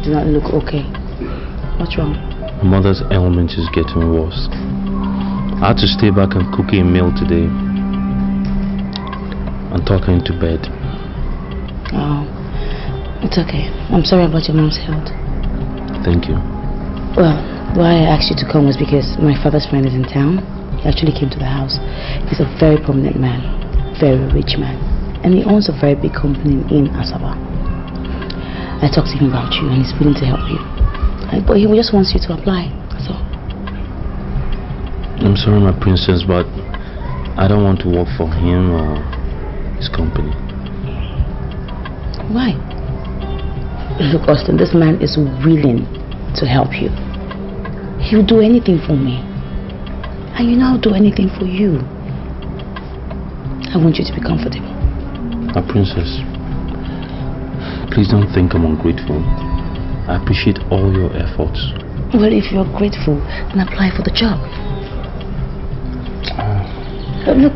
do not look okay. What's wrong? My mother's ailment is getting worse. I had to stay back and cook a meal today and tuck her into bed. Oh, it's okay. I'm sorry about your mom's health. Thank you. Well, why I asked you to come was because my father's friend is in town. He actually came to the house. He's a very prominent man, very rich man, and he owns a very big company in Asaba. I talked to him about you and he's willing to help you. But he just wants you to apply, that's all. I'm sorry, my princess, but I don't want to work for him or his company. Why? Look, Austin, this man is willing to help you. He'll do anything for me. And you know I'll do anything for you. I want you to be comfortable. My princess, please don't think I'm ungrateful. I appreciate all your efforts. Well, if you're grateful, then apply for the job. Look,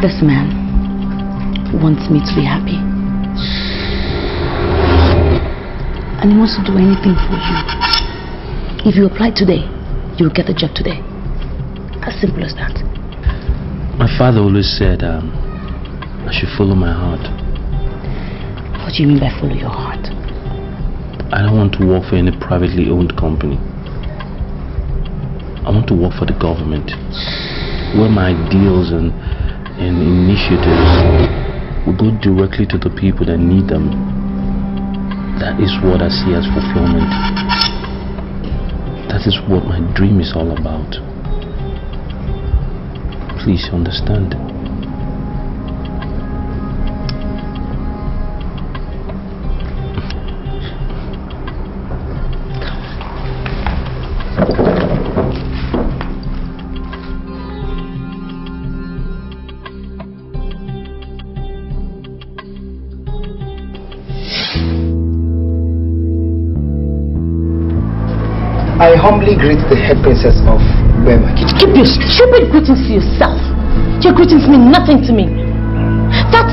this man wants me to be happy. And he wants to do anything for you. If you apply today, you'll get the job today. As simple as that. My father always said I should follow my heart. What do you mean by follow your heart? I don't want to work for any privately owned company. I want to work for the government, where my ideals and initiatives will go directly to the people that need them. That is what I see as fulfillment. That is what my dream is all about. Please understand. I humbly greet the head princess of Burma. Keep your stupid greetings to yourself. Your greetings mean nothing to me. That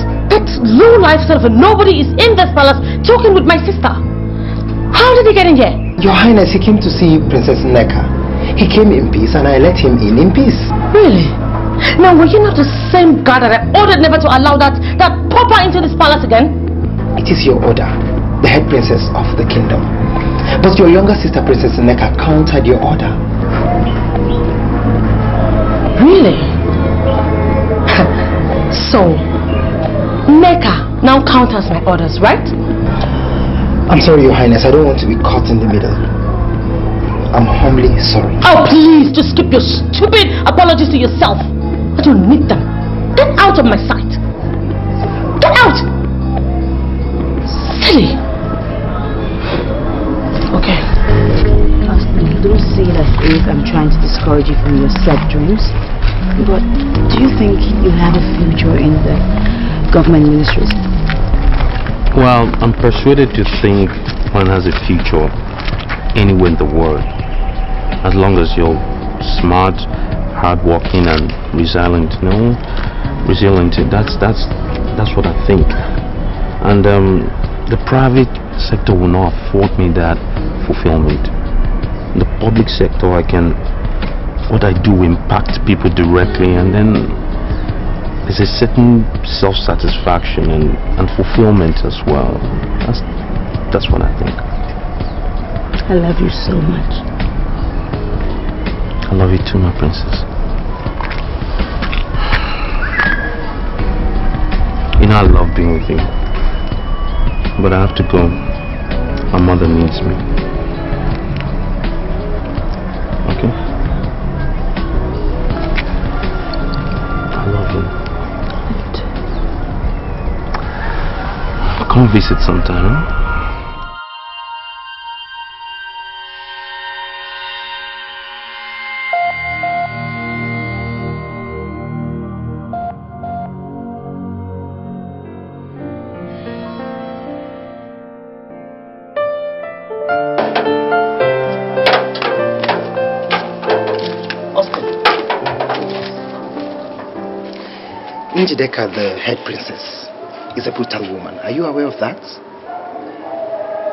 low-life sort of a nobody is in this palace talking with my sister. How did he get in here? Your Highness, he came to see Princess Nneka. He came in peace and I let him in peace. Really? Now, were you not the same guard that I ordered never to allow that pauper into this palace again? It is your order, the head princess of the kingdom. But your younger sister, Princess Nneka, countered your order. Really? So, Nneka now counters my orders, right? I'm sorry, Your Highness. I don't want to be caught in the middle. I'm humbly sorry. Oh, please, just keep your stupid apologies to yourself. I don't need them. Get out of my sight. Get out! Silly. Okay. Austin, don't see it as if I'm trying to discourage you from your sad dreams. But do you think you have a future in the government ministries? Well, I'm persuaded to think one has a future anywhere in the world, as long as you're smart, hardworking, and resilient. Resilient. That's what I think. And the private sector will not afford me that fulfillment. In the public sector, what I do impact people directly, and then there's a certain self-satisfaction and fulfillment as well. That's what I think. I love you so much. I love you too, my princess. You know I love being with you, but I have to go. My mother needs me. Okay? I love you. Come visit sometime, huh? Dikeh, the head princess, is a brutal woman. Are you aware of that?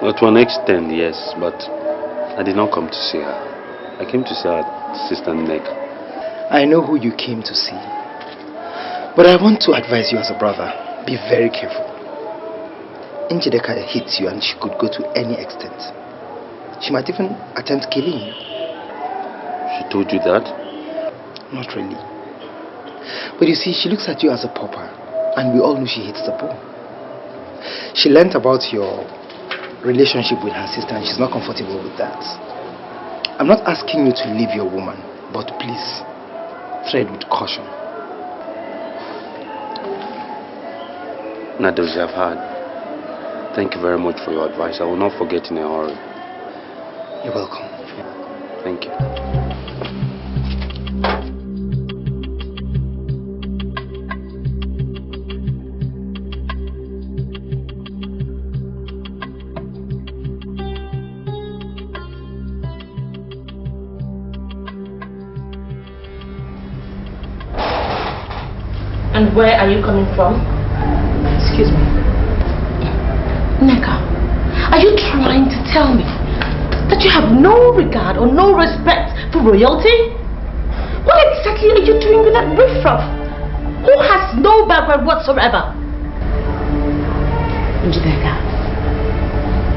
Well, to an extent, yes, but I did not come to see her. I came to see her sister Nneka. I know who you came to see. But I want to advise you as a brother, be very careful. Njideka hits you and she could go to any extent. She might even attempt killing you. She told you that? Not really. But you see, she looks at you as a pauper, and we all know she hates the poor. She learnt about your relationship with her sister and she's not comfortable with that. I'm not asking you to leave your woman, but please, tread with caution. Nadozi, I've heard. Thank you very much for your advice. I will not forget in a hurry. You're welcome. Thank you. And where are you coming from? Excuse me. Nneka, are you trying to tell me that you have no regard or no respect for royalty? What exactly are you doing with that riffraff who has no background whatsoever? Njideka,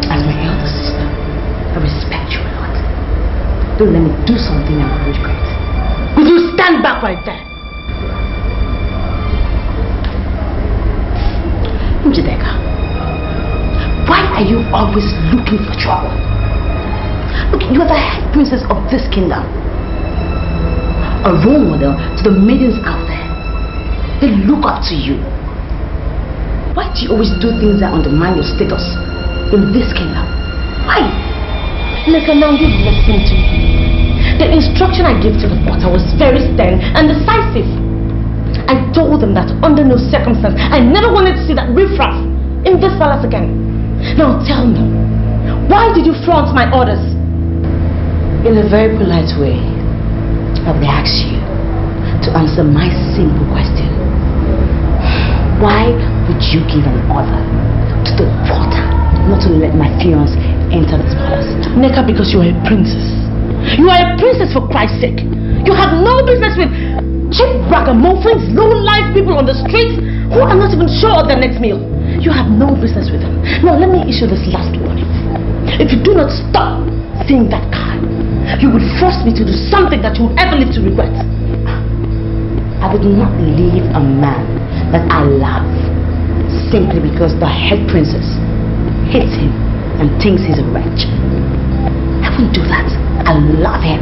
as my elder sister, I respect you a lot. Don't let me do something I will regret. Will you stand back right there? Njideka, why are you always looking for trouble? Look, you are the head princess of this kingdom. A role model to the maidens out there. They look up to you. Why do you always do things that undermine your status in this kingdom? Why? Nneka, now you listen to me. The instruction I gave to the potter was very stern and decisive. I told them that under no circumstance I never wanted to see that riffraff in this palace again. Now tell me, why did you flaunt my orders? In a very polite way, I would ask you to answer my simple question. Why would you give an order to the potter not to let my fiancé enter this palace? Nneka, because you are a princess. You are a princess, for Christ's sake. You have no business with cheap ragamuffins, low-life people on the streets who are not even sure of their next meal. You have no business with them. Now let me issue this last warning. If you do not stop seeing that card, you will force me to do something that you will ever live to regret. I would not leave a man that I love simply because the head princess hates him and thinks he's a wretch. I wouldn't do that. I love him.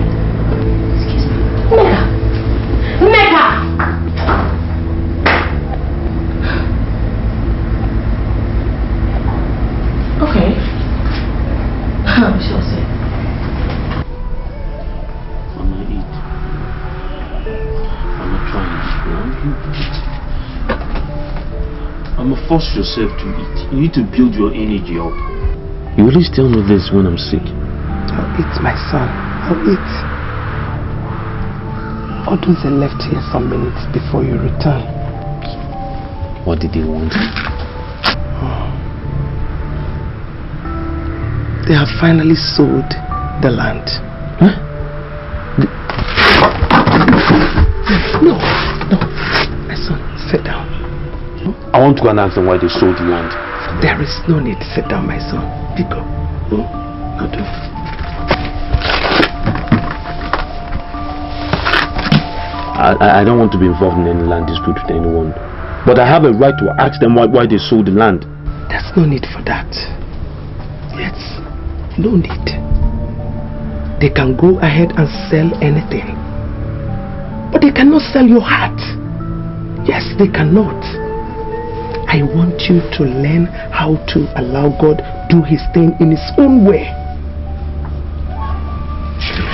Excuse me. Nneka! Nneka! Okay. We shall see. Mama, eat. I'm not trying to. Mama, force yourself to eat. You need to build your energy up. You always tell me this when I'm sick. I'll eat, my son. I'll eat. Others left here some minutes before you return. What did they want? They have finally sold the land. Huh? No. My son, sit down. I want to go and ask them why they sold the land. There is no need. Sit down, my son. Go. Now do. I don't want to be involved in any land dispute with anyone. But I have a right to ask them why they sold the land. There's no need for that. Yes, no need. They can go ahead and sell anything. But they cannot sell your heart. Yes, they cannot. I want you to learn how to allow God do his thing in his own way.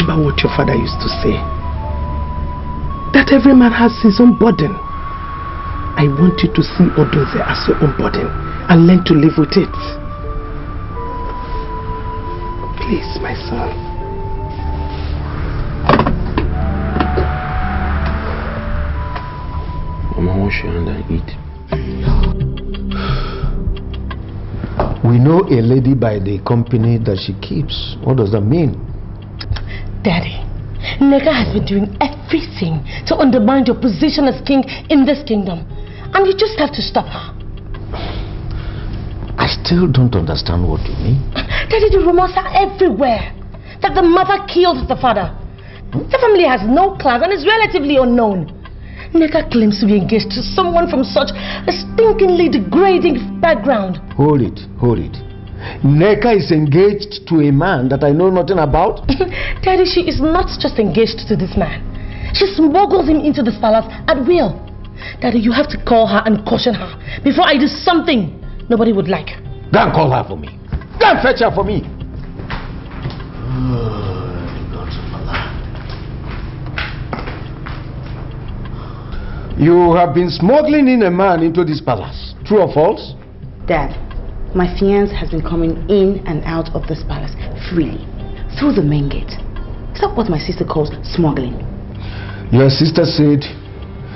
Remember what your father used to say. That every man has his own burden. I want you to see Odoze as your own burden and learn to live with it. Please, my son. Mama, wash your hand and eat. We know a lady by the company that she keeps. What does that mean? Daddy, Nneka has been doing everything to undermine your position as king in this kingdom. And you just have to stop her. I still don't understand what you mean. Daddy, the rumors are everywhere that the mother killed the father. The family has no class and is relatively unknown. Nneka claims to be engaged to someone from such a stinkingly degrading background. Hold it. Nneka is engaged to a man that I know nothing about? Daddy, she is not just engaged to this man. She smuggled him into this palace at will. Daddy, you have to call her and caution her before I do something nobody would like. Go and call her for me. Go and fetch her for me. You have been smuggling in a man into this palace. True or false? Dad, my fiancé has been coming in and out of this palace freely, through the main gate. Is that what my sister calls smuggling? Your sister said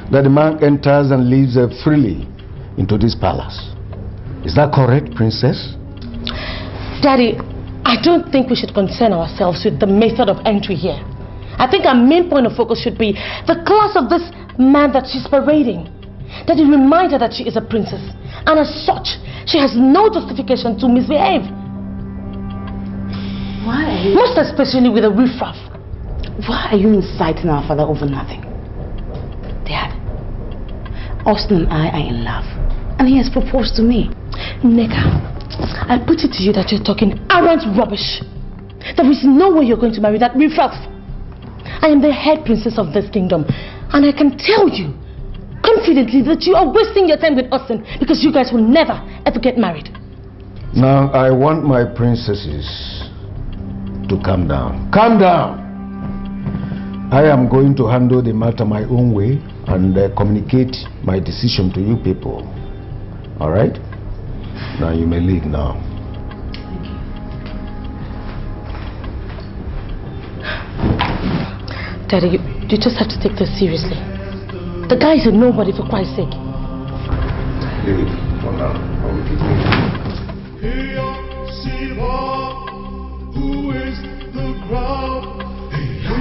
that the man enters and leaves freely into this palace. Is that correct, Princess? Daddy, I don't think we should concern ourselves with the method of entry here. I think our main point of focus should be the class of this man that she's parading. Daddy, remind her that she is a princess, and as such, she has no justification to misbehave. Why? Most especially with a riffraff. Why are you inciting our father over nothing? Dad, Austin and I are in love, and he has proposed to me. Nneka, I put it to you that you're talking arrant rubbish. There is no way you're going to marry that riffraff. I am the head princess of this kingdom, and I can tell you confidently that you are wasting your time with Austin because you guys will never ever get married. Now I want my princesses to calm down. Calm down! I am going to handle the matter my own way and communicate my decision to you people. Alright? Now you may leave now. Daddy, you just have to take this seriously. The guy is a nobody, for Christ's sake. Leave it for now. I will keep it. Who is the crowd? Who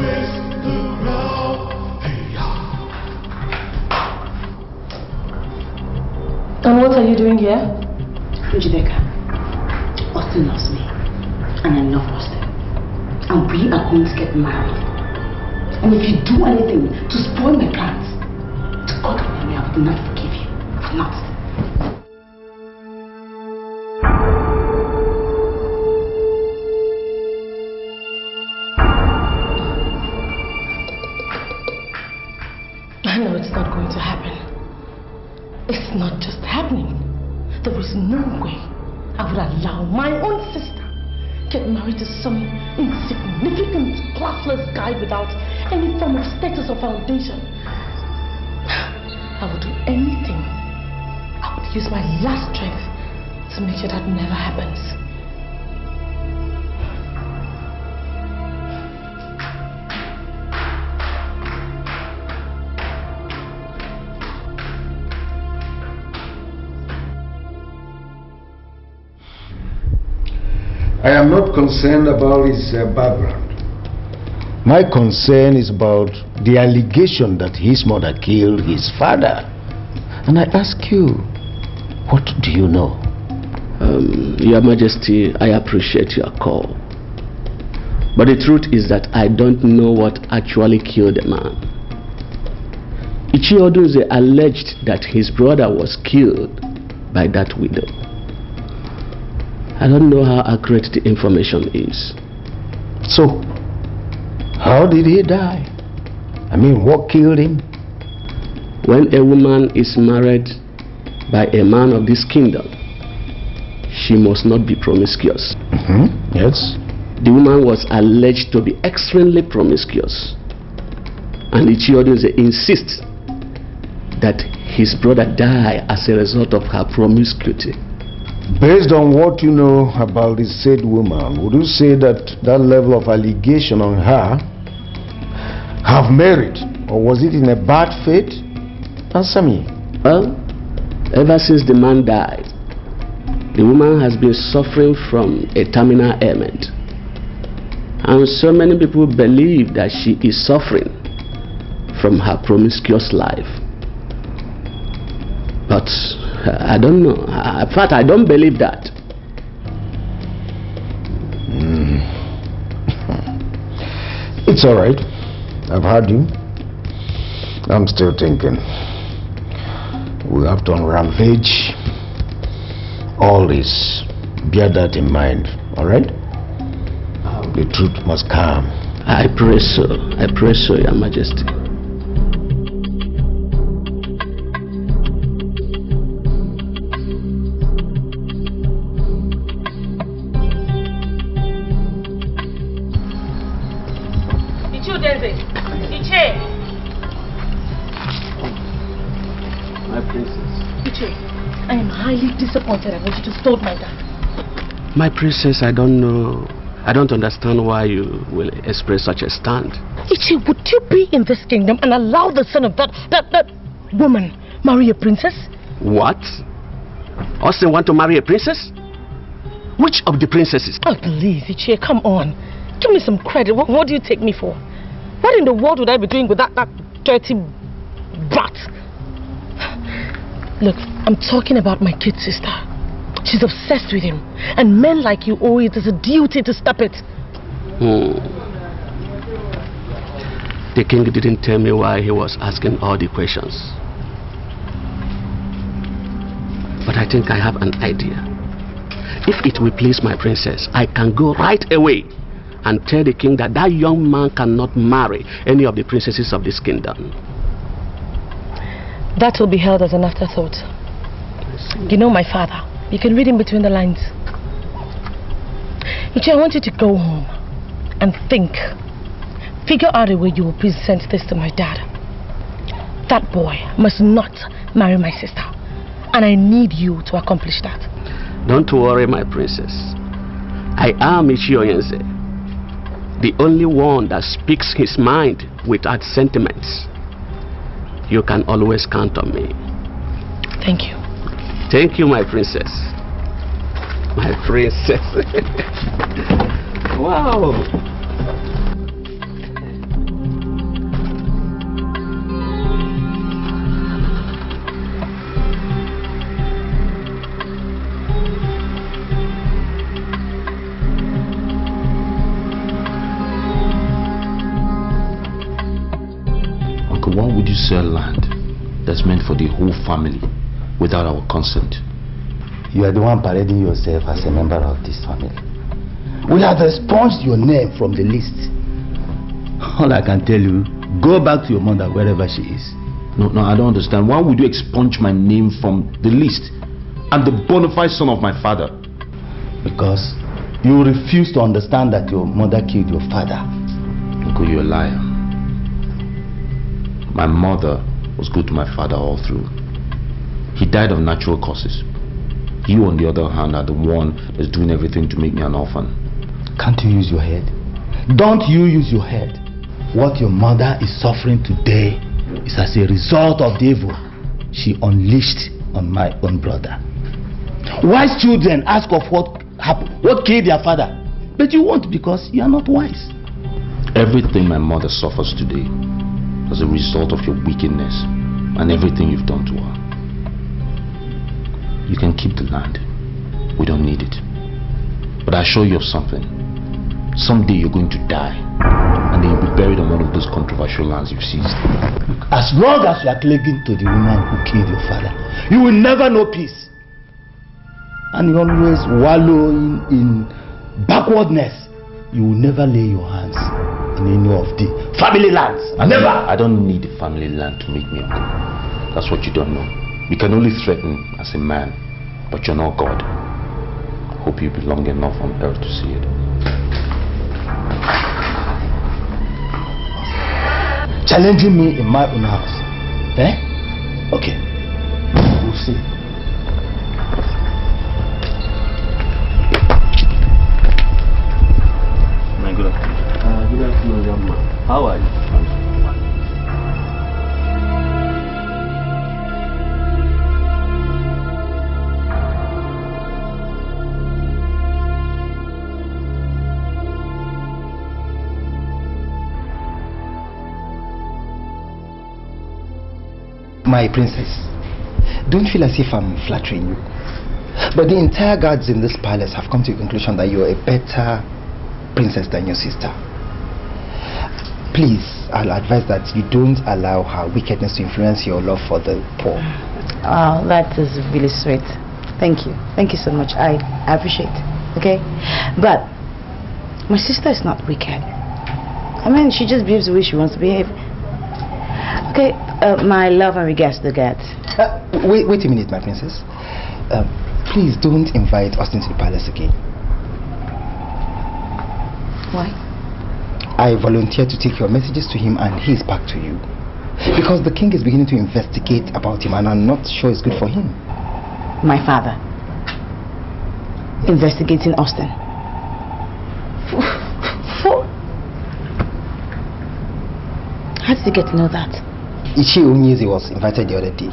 is the crowd? And what are you doing here? Rebecca, Austin loves me, and I love Austin. And we are going to get married. And if you do anything to spoil my plans, to God help me, I would not forgive you. I would not. I know it's not going to happen. It's not just happening. There is no way I would allow my own sister get married to some insignificant, classless guy without any form of status or foundation. I would do anything. I would use my last strength to make sure that never happens. I am not concerned about his background. My concern is about the allegation that his mother killed his father. And I ask you, what do you know? Your Majesty, I appreciate your call. But the truth is that I don't know what actually killed the man. Ichioduze alleged that his brother was killed by that widow. I don't know how accurate the information is. So, how did he die? I mean, what killed him? When a woman is married by a man of this kingdom, she must not be promiscuous. Yes. The woman was alleged to be extremely promiscuous. And Ichioduze insists that his brother died as a result of her promiscuity. Based on what you know about the said woman, would you say that that level of allegation on her have merit, or was it in a bad faith? Answer me. Well, Ever since the man died, the woman has been suffering from a terminal ailment. And so many people believe that she is suffering from her promiscuous life. But I don't know. In fact, I don't believe that. It's all right. I've heard you. I'm still thinking. We have to unravage all this. Bear that in mind, all right? The truth must come. I pray so. I pray so, Your Majesty. My princess. Iyke, I am highly disappointed at what you just told my dad. My princess, I don't know. I don't understand why you will express such a stand. Iyke, would you be in this kingdom and allow the son of that woman marry a princess? What? Austin want to marry a princess? Which of the princesses? Oh, please, Iyke, come on. Give me some credit. What do you take me for? What in the world would I be doing with that dirty brat? Look, I'm talking about my kid sister. She's obsessed with him. And men like you owe it as a duty to stop it. The king didn't tell me why he was asking all the questions. But I think I have an idea. If it will please my princess, I can go right away and tell the king that that young man cannot marry any of the princesses of this kingdom. That will be held as an afterthought. You know my father. You can read in between the lines. Iyke, I want you to go home and think. Figure out a way you will present this to my dad. That boy must not marry my sister. And I need you to accomplish that. Don't worry, my princess. I am Iyke, the only one that speaks his mind without sentiments. You can always count on me. Thank you. Thank you, my princess. My princess. Wow. Why would you sell land that's meant for the whole family without our consent? You are the one parading yourself as a member of this family. We have expunged your name from the list. All I can tell you, go back to your mother wherever she is. No, I don't understand. Why would you expunge my name from the list? I'm the bona fide son of my father. Because you refuse to understand that your mother killed your father. Uncle, you're a liar. My mother was good to my father all through. He died of natural causes. You, on the other hand, are the one that's doing everything to make me an orphan. Can't you use your head? Don't you use your head? What your mother is suffering today is as a result of the evil she unleashed on my own brother. Wise children ask of what happened, what killed their father, but you won't because you are not wise. Everything my mother suffers today as a result of your wickedness and everything you've done to her. You can keep the land. We don't need it. But I assure you of something. Someday you're going to die, and then you'll be buried on one of those controversial lands you've seized. As long as you are clinging to the woman who killed your father, you will never know peace. And you always wallow in backwardness. You will never lay your hands in any of the family lands. Never. I don't need the family land to make me a god. That's what you don't know. You can only threaten as a man, but you're not God. Hope you be long enough on earth to see it. Challenging me in my own house. Eh? Okay. We'll see. My good afternoon. Good afternoon, young man. How are you? My princess, don't feel as if I'm flattering you. But the entire guards in this palace have come to the conclusion that you're a better princess than your sister. Please, I'll advise that you don't allow her wickedness to influence your love for the poor. Oh, that is really sweet. Thank you. Thank you so much. I appreciate it. Okay? But my sister is not wicked. I mean, she just behaves the way she wants to behave. Okay, my love and regards to the guards. Wait a minute, my princess. Please don't invite Austin to the palace again. Why? I volunteered to take your messages to him and he's back to you. Because the king is beginning to investigate about him and I'm not sure it's good for him. My father investigating Austin. How did you get to know that? Iyke Onyeze was invited the other day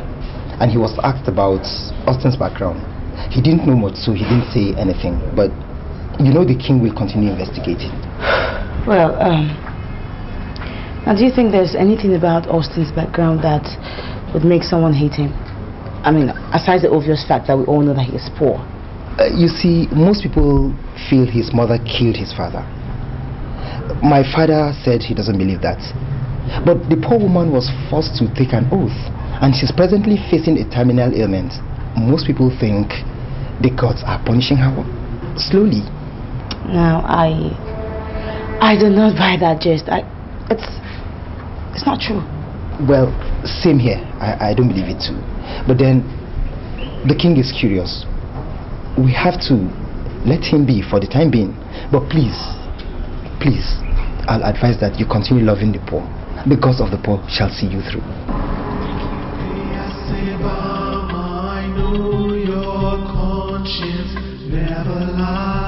and he was asked about Austin's background. He didn't know much, so he didn't say anything, but you know the king will continue investigating. Well, now do you think there's anything about Austin's background that would make someone hate him? I mean, aside the obvious fact that we all know that he is poor. You see, most people feel his mother killed his father. My father said he doesn't believe that. But the poor woman was forced to take an oath and she's presently facing a terminal ailment. Most people think the gods are punishing her slowly. Now, I do not buy that gist. It's not true. Well, same here. I don't believe it too. But then, the king is curious. We have to let him be for the time being. But please, I'll advise that you continue loving the poor. The gods of the poor shall see you through. I know your conscience never lies.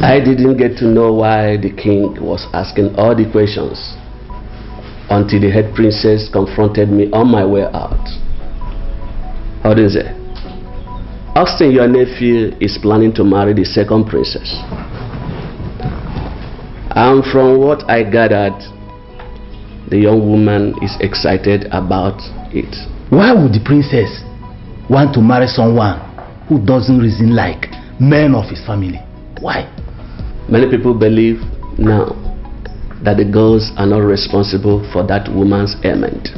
I didn't get to know why the king was asking all the questions until the head princess confronted me on my way out. How is it? Austin, your nephew, is planning to marry the second princess. And from what I gathered, the young woman is excited about it. Why would the princess want to marry someone who doesn't reason like men of his family? Why? Many people believe now that the girls are not responsible for that woman's ailment.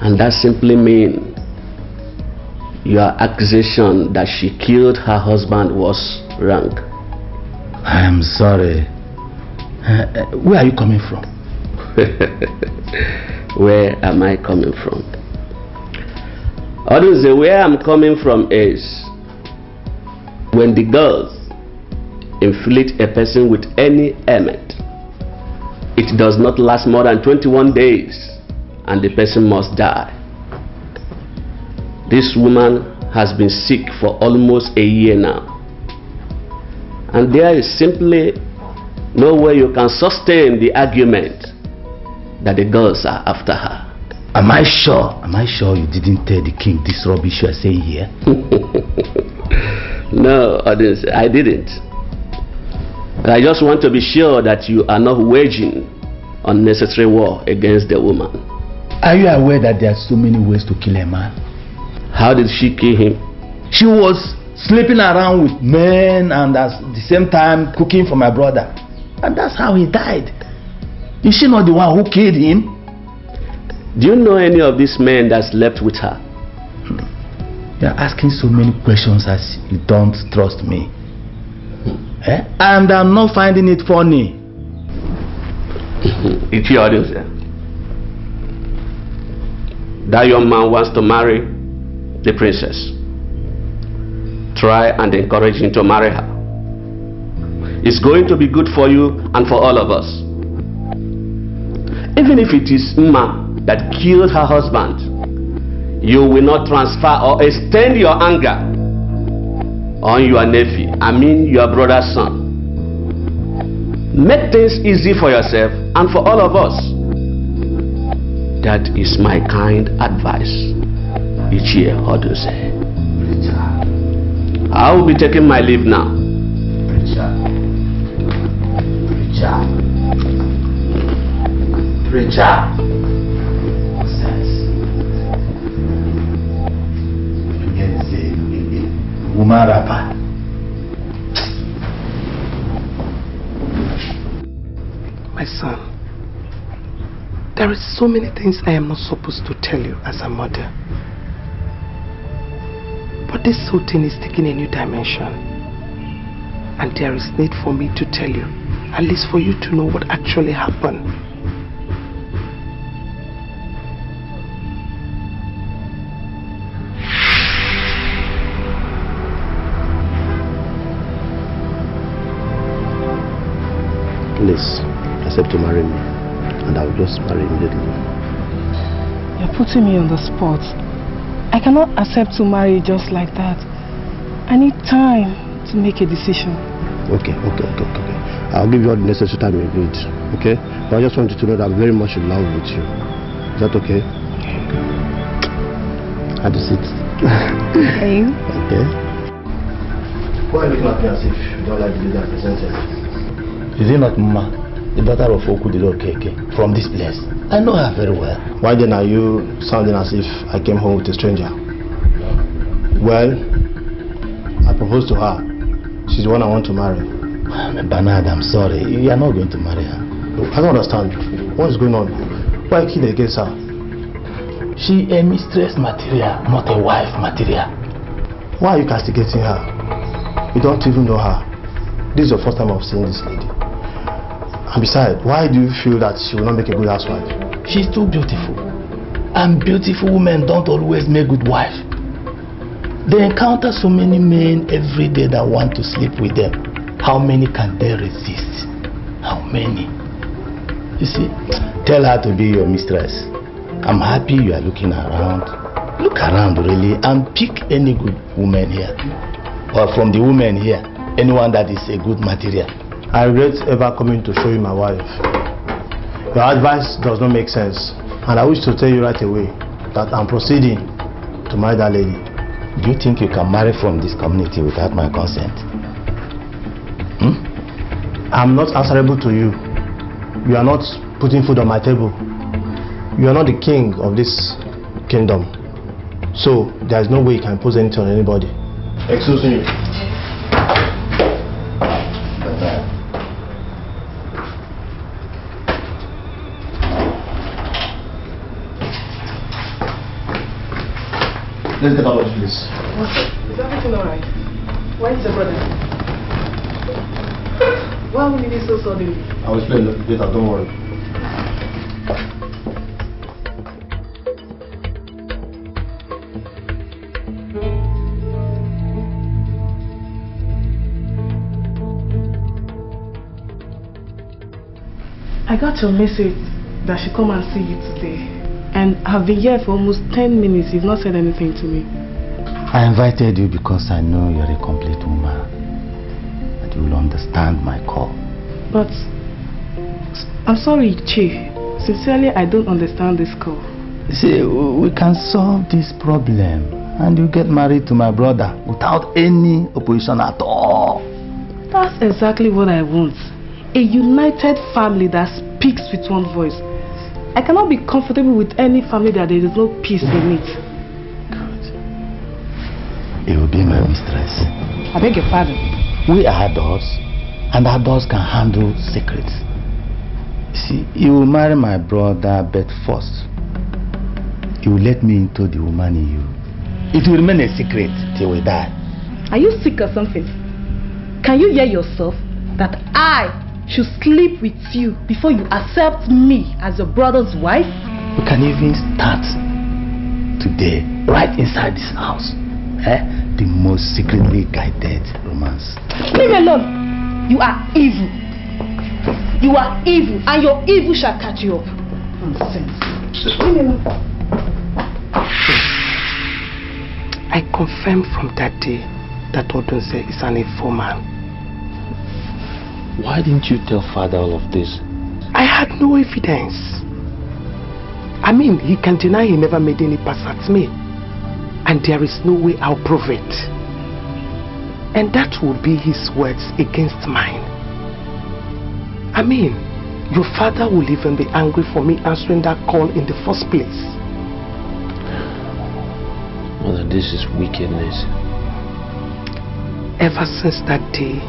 And that simply means your accusation that she killed her husband was wrong. I am sorry. Where are you coming from? Where am I coming from? Honestly, where I'm coming from is when the girls inflict a person with any ailment, it does not last more than 21 days and the person must die. This woman has been sick for almost a year now, and there is simply no way you can sustain the argument that the girls are after her. Am I sure you didn't tell the king this rubbish you are saying here? No, I didn't. I just want to be sure that you are not waging unnecessary war against the woman. Are you aware that there are so many ways to kill a man? How did she kill him? She was sleeping around with men and at the same time cooking for my brother. And that's how he died. Is she not the one who killed him? Do you know any of these men that slept with her? You're asking so many questions as you don't trust me. And I'm not finding it funny. It's your audience there. That young man wants to marry the princess. Try and encourage him to marry her. It's going to be good for you and for all of us. Even if it is Mma that killed her husband, you will not transfer or extend your anger on your nephew, your brother's son. Make things easy for yourself and for all of us. That is my kind advice. Iyke Onyeze. I will be taking my leave now. Preacher. Nonsense. You get a woman rapper. My son, there is so many things I am not supposed to tell you as a mother. But this whole thing is taking a new dimension. And there is need for me to tell you, at least for you to know what actually happened. Please, accept to marry me, and I will just marry immediately. You're putting me on the spot. I cannot accept to marry just like that. I need time to make a decision. Okay. I'll give you all the necessary time you need, okay? But I just want you to know that I'm very much in love with you. Is that okay? Have a seat. Okay. Okay. Why are you looking at me as if you don't like the leader presented? Is it not Mama, the daughter of Okudido Keke, from this place? I know her very well. Why then are you sounding as if I came home with a stranger? Well, I proposed to her. She's the one I want to marry. Bernard, I'm sorry. You are not going to marry her. I don't understand. What is going on? Why kid against her? She a mistress material, not a wife material. Why are you castigating her? You don't even know her. This is your first time of seeing this lady. And besides, why do you feel that she will not make a good housewife? She's too beautiful. And beautiful women don't always make good wives. They encounter so many men every day that want to sleep with them. How many can they resist? How many? You see, tell her to be your mistress. I'm happy you are looking around. Look around really and pick any good woman here. Or from the women here, anyone that is a good material. I regret ever coming to show you my wife. Your advice does not make sense. And I wish to tell you right away that I'm proceeding to marry that lady. Do you think you can marry from this community without my consent? I'm not answerable to you. You are not putting food on my table. You are not the king of this kingdom. So there is no way you can impose anything on anybody. Excuse me. Let's get out of this. Is everything alright? Why is the brother? Why will you be so suddenly? I will explain later, don't worry. I got your message that I should come and see you today. And I've been here for almost 10 minutes. You've not said anything to me. I invited you because I know you're a complete woman. And you will understand my call. But I'm sorry, Chi. Sincerely, I don't understand this call. See, we can solve this problem. And you get married to my brother without any opposition at all. That's exactly what I want. A united family that speaks with one voice. I cannot be comfortable with any family that there is no peace in it. Good. You will be my mistress. I beg your pardon. We are adults, and adults can handle secrets. See, you will marry my brother, but first, you will let me into the woman in you. It will remain a secret till we die. Are you sick or something? Can you hear yourself that I should sleep with you before you accept me as your brother's wife? We can even start today, right inside this house. The most secretly guided romance. Leave me alone. You are evil. You are evil, and your evil shall catch you up. Nonsense. Leave me alone. I confirm from that day that Odunze is an informer. Why didn't you tell father all of this? I had no evidence. I mean, he can deny he never made any pass at me. And there is no way I'll prove it. And that would be his words against mine. I mean, your father will even be angry for me answering that call in the first place. Mother, this is wickedness. Ever since that day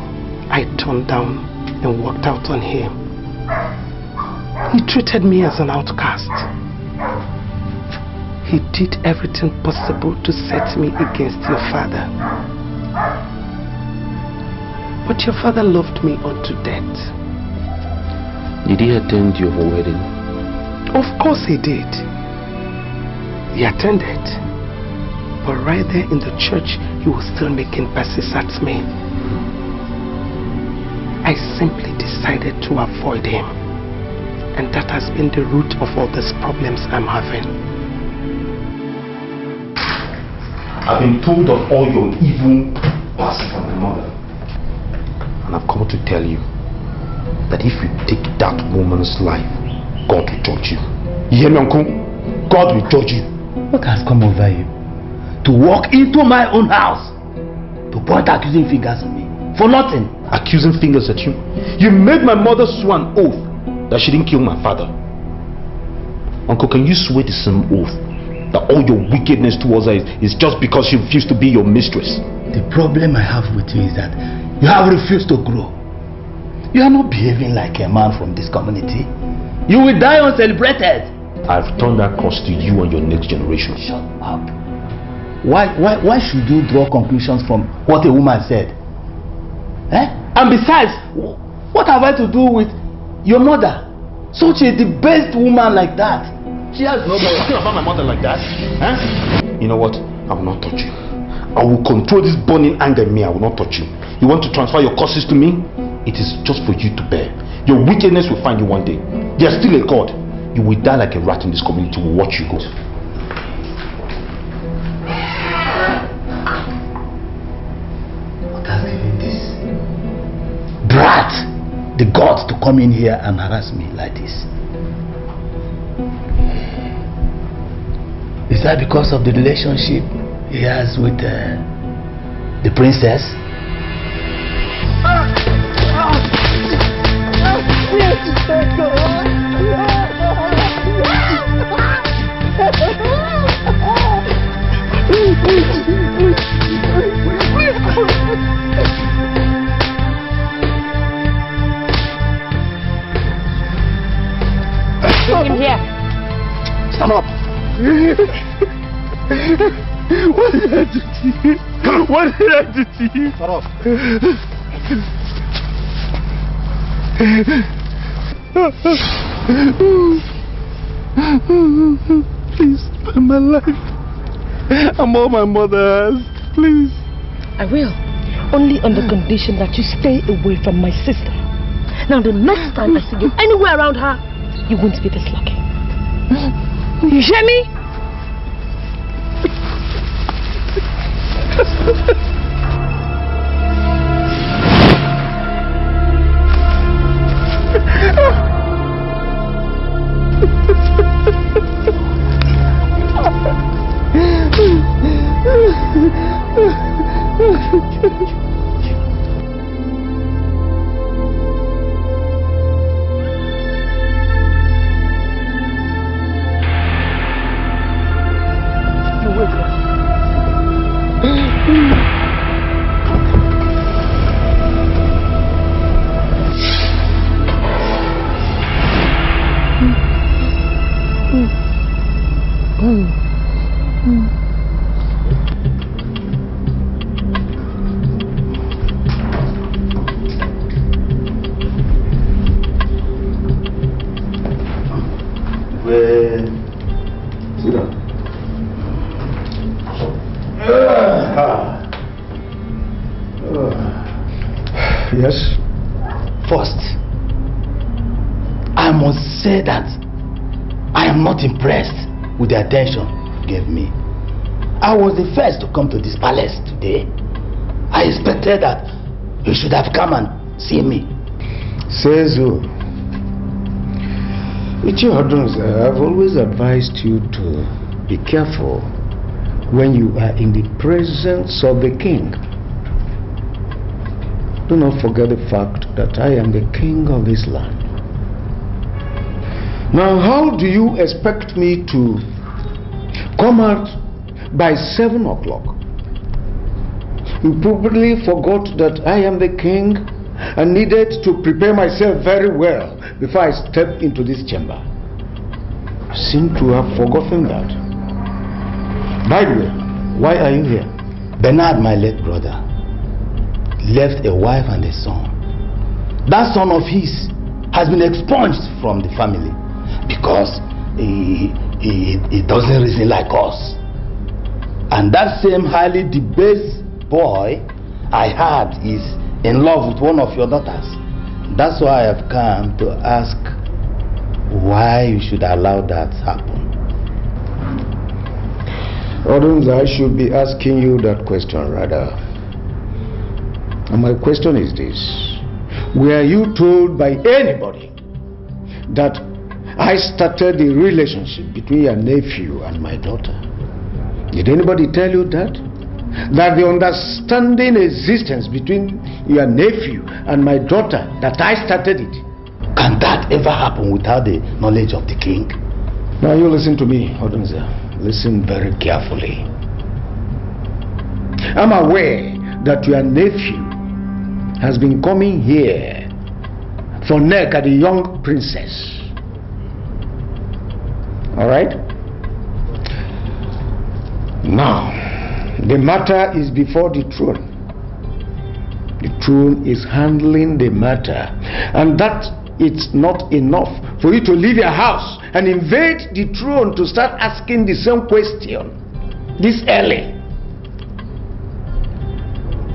I turned down and walked out on him, he treated me as an outcast. He did everything possible to set me against your father. But your father loved me unto death. Did he attend your wedding? Of course he did. He attended. But right there in the church, he was still making passes at me. I simply decided to avoid him. And that has been the root of all these problems I'm having. I've been told of all your evil past from my mother. And I've come to tell you that if you take that woman's life, God will judge you. You hear me, Uncle? God will judge you. What has come over you? To walk into my own house, to point accusing fingers at me, for nothing. Accusing fingers at you? You made my mother swear an oath that she didn't kill my father. Uncle, can you swear the same oath that all your wickedness towards her is just because she refused to be your mistress? The problem I have with you is that you have refused to grow. You are not behaving like a man from this community. You will die uncelebrated. I've turned that curse to you and your next generation. Shut up. Why should you draw conclusions from what a woman said? And besides, what have I to do with your mother? Such a debased woman like that. She has no more. Talking about my mother like that? You know what? I will not touch you. I will control this burning anger in me. I will not touch you. You want to transfer your curses to me? It is just for you to bear. Your wickedness will find you one day. There's still a God. You will die like a rat in this community. We'll watch you go. What has given this brat the guts to come in here and harass me like this? Is that because of the relationship he has with the princess? Bring him here. Stand up. What did I do to you? What did I do to you? Shut up. Please spare my life. I'm all my mother has. Please. I will. Only on the condition that you stay away from my sister. Now the next time I see you anywhere around her, you won't be this lucky. You hear me? Sit down. Yes? First, I must say that I am not impressed with the attention you gave me. I was the first to come to this palace today. I expected that you should have come and seen me. Says who? With your orders, I've always advised you to be careful when you are in the presence of the king. Do not forget the fact that I am the king of this land. Now, how do you expect me to come out by 7 o'clock? You probably forgot that I am the king and needed to prepare myself very well before I step into this chamber. You seem to have forgotten that. By the way, why are you here? Bernard, my late brother, left a wife and a son. That son of his has been expunged from the family because he doesn't reason like us. And that same highly debased boy I heard is in love with one of your daughters. That's why I have come to ask why you should allow that happen. Odunze, I should be asking you that question rather. And my question is this: were you told by anybody that I started the relationship between your nephew and my daughter? Did anybody tell you that? That the understanding existence between your nephew and my daughter, that I started it? Can that ever happen without the knowledge of the king? Now you listen to me, Odunze. Listen very carefully. I'm aware that your nephew has been coming here for neck at the young princess. Alright? Now, the matter is before the throne. The throne is handling the matter, and that it's not enough for you to leave your house and invade the throne to start asking the same question this early.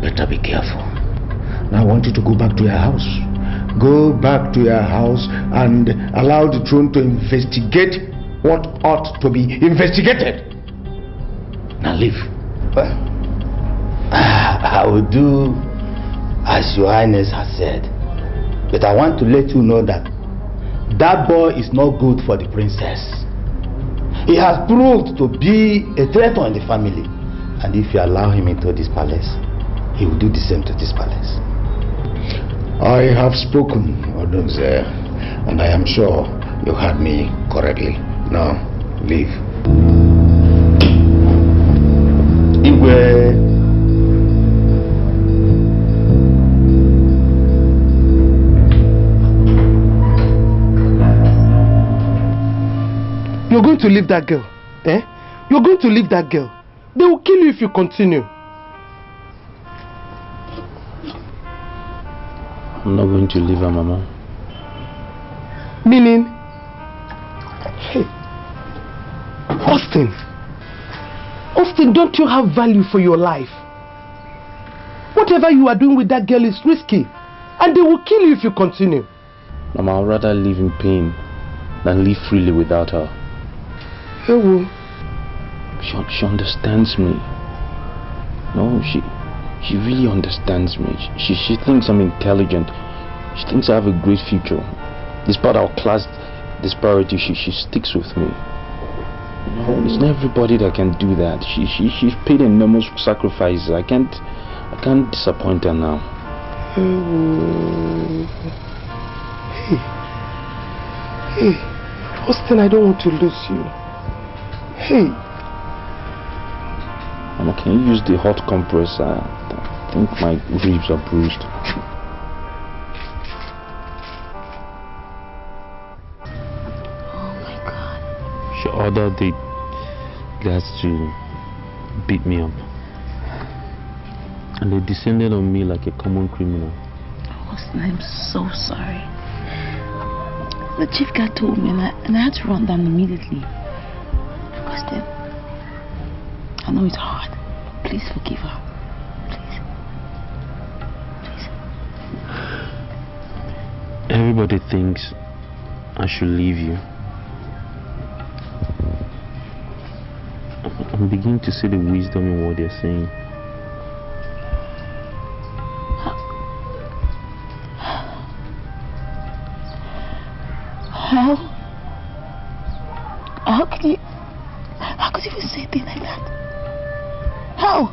Better be careful. Now I want you to go back to your house. Go back to your house and allow the throne to investigate what ought to be investigated. Now leave. Well, I will do as your highness has said, but I want to let you know that that boy is not good for the princess. He has proved to be a traitor in the family, and if you allow him into this palace, he will do the same to this palace. I have spoken, Odunze, and I am sure you heard me correctly. Now leave. Iyke. You're going to leave that girl, eh? You're going to leave that girl. They will kill you if you continue. I'm not going to leave her, Mama. Meaning? Hey, Austin, don't you have value for your life? Whatever you are doing with that girl is risky, and they will kill you if you continue. Mama, I'd rather live in pain than live freely without her. Oh. She understands me. No, she really understands me. She thinks I'm intelligent. She thinks I have a great future. Despite our class disparity, she sticks with me. No, it's not everybody that can do that. She's paid enormous sacrifices. I can't disappoint her now. Hey, Austin, I don't want to lose you. Hey. Mama, can you use the hot compress? I think my ribs are bruised. Oh my God. She ordered the guards to beat me up. And they descended on me like a common criminal. Austin, I'm so sorry. The chief guard told me and I had to run down immediately. Austin, I know it's hard. Please forgive her. Please. Everybody thinks I should leave you. I'm beginning to see the wisdom in what they're saying. How could you say a thing like that? How?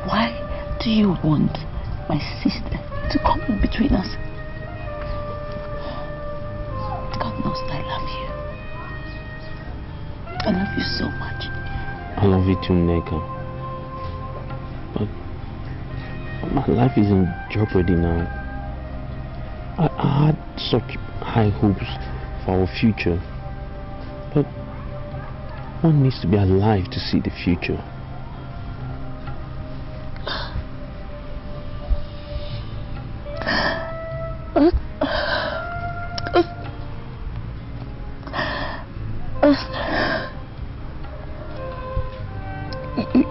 Why do you want my sister to come in between us? Austin, I love you. I love you so much. I love you too, Nneka. But my life is in jeopardy now. I had such high hopes for our future. But one needs to be alive to see the future.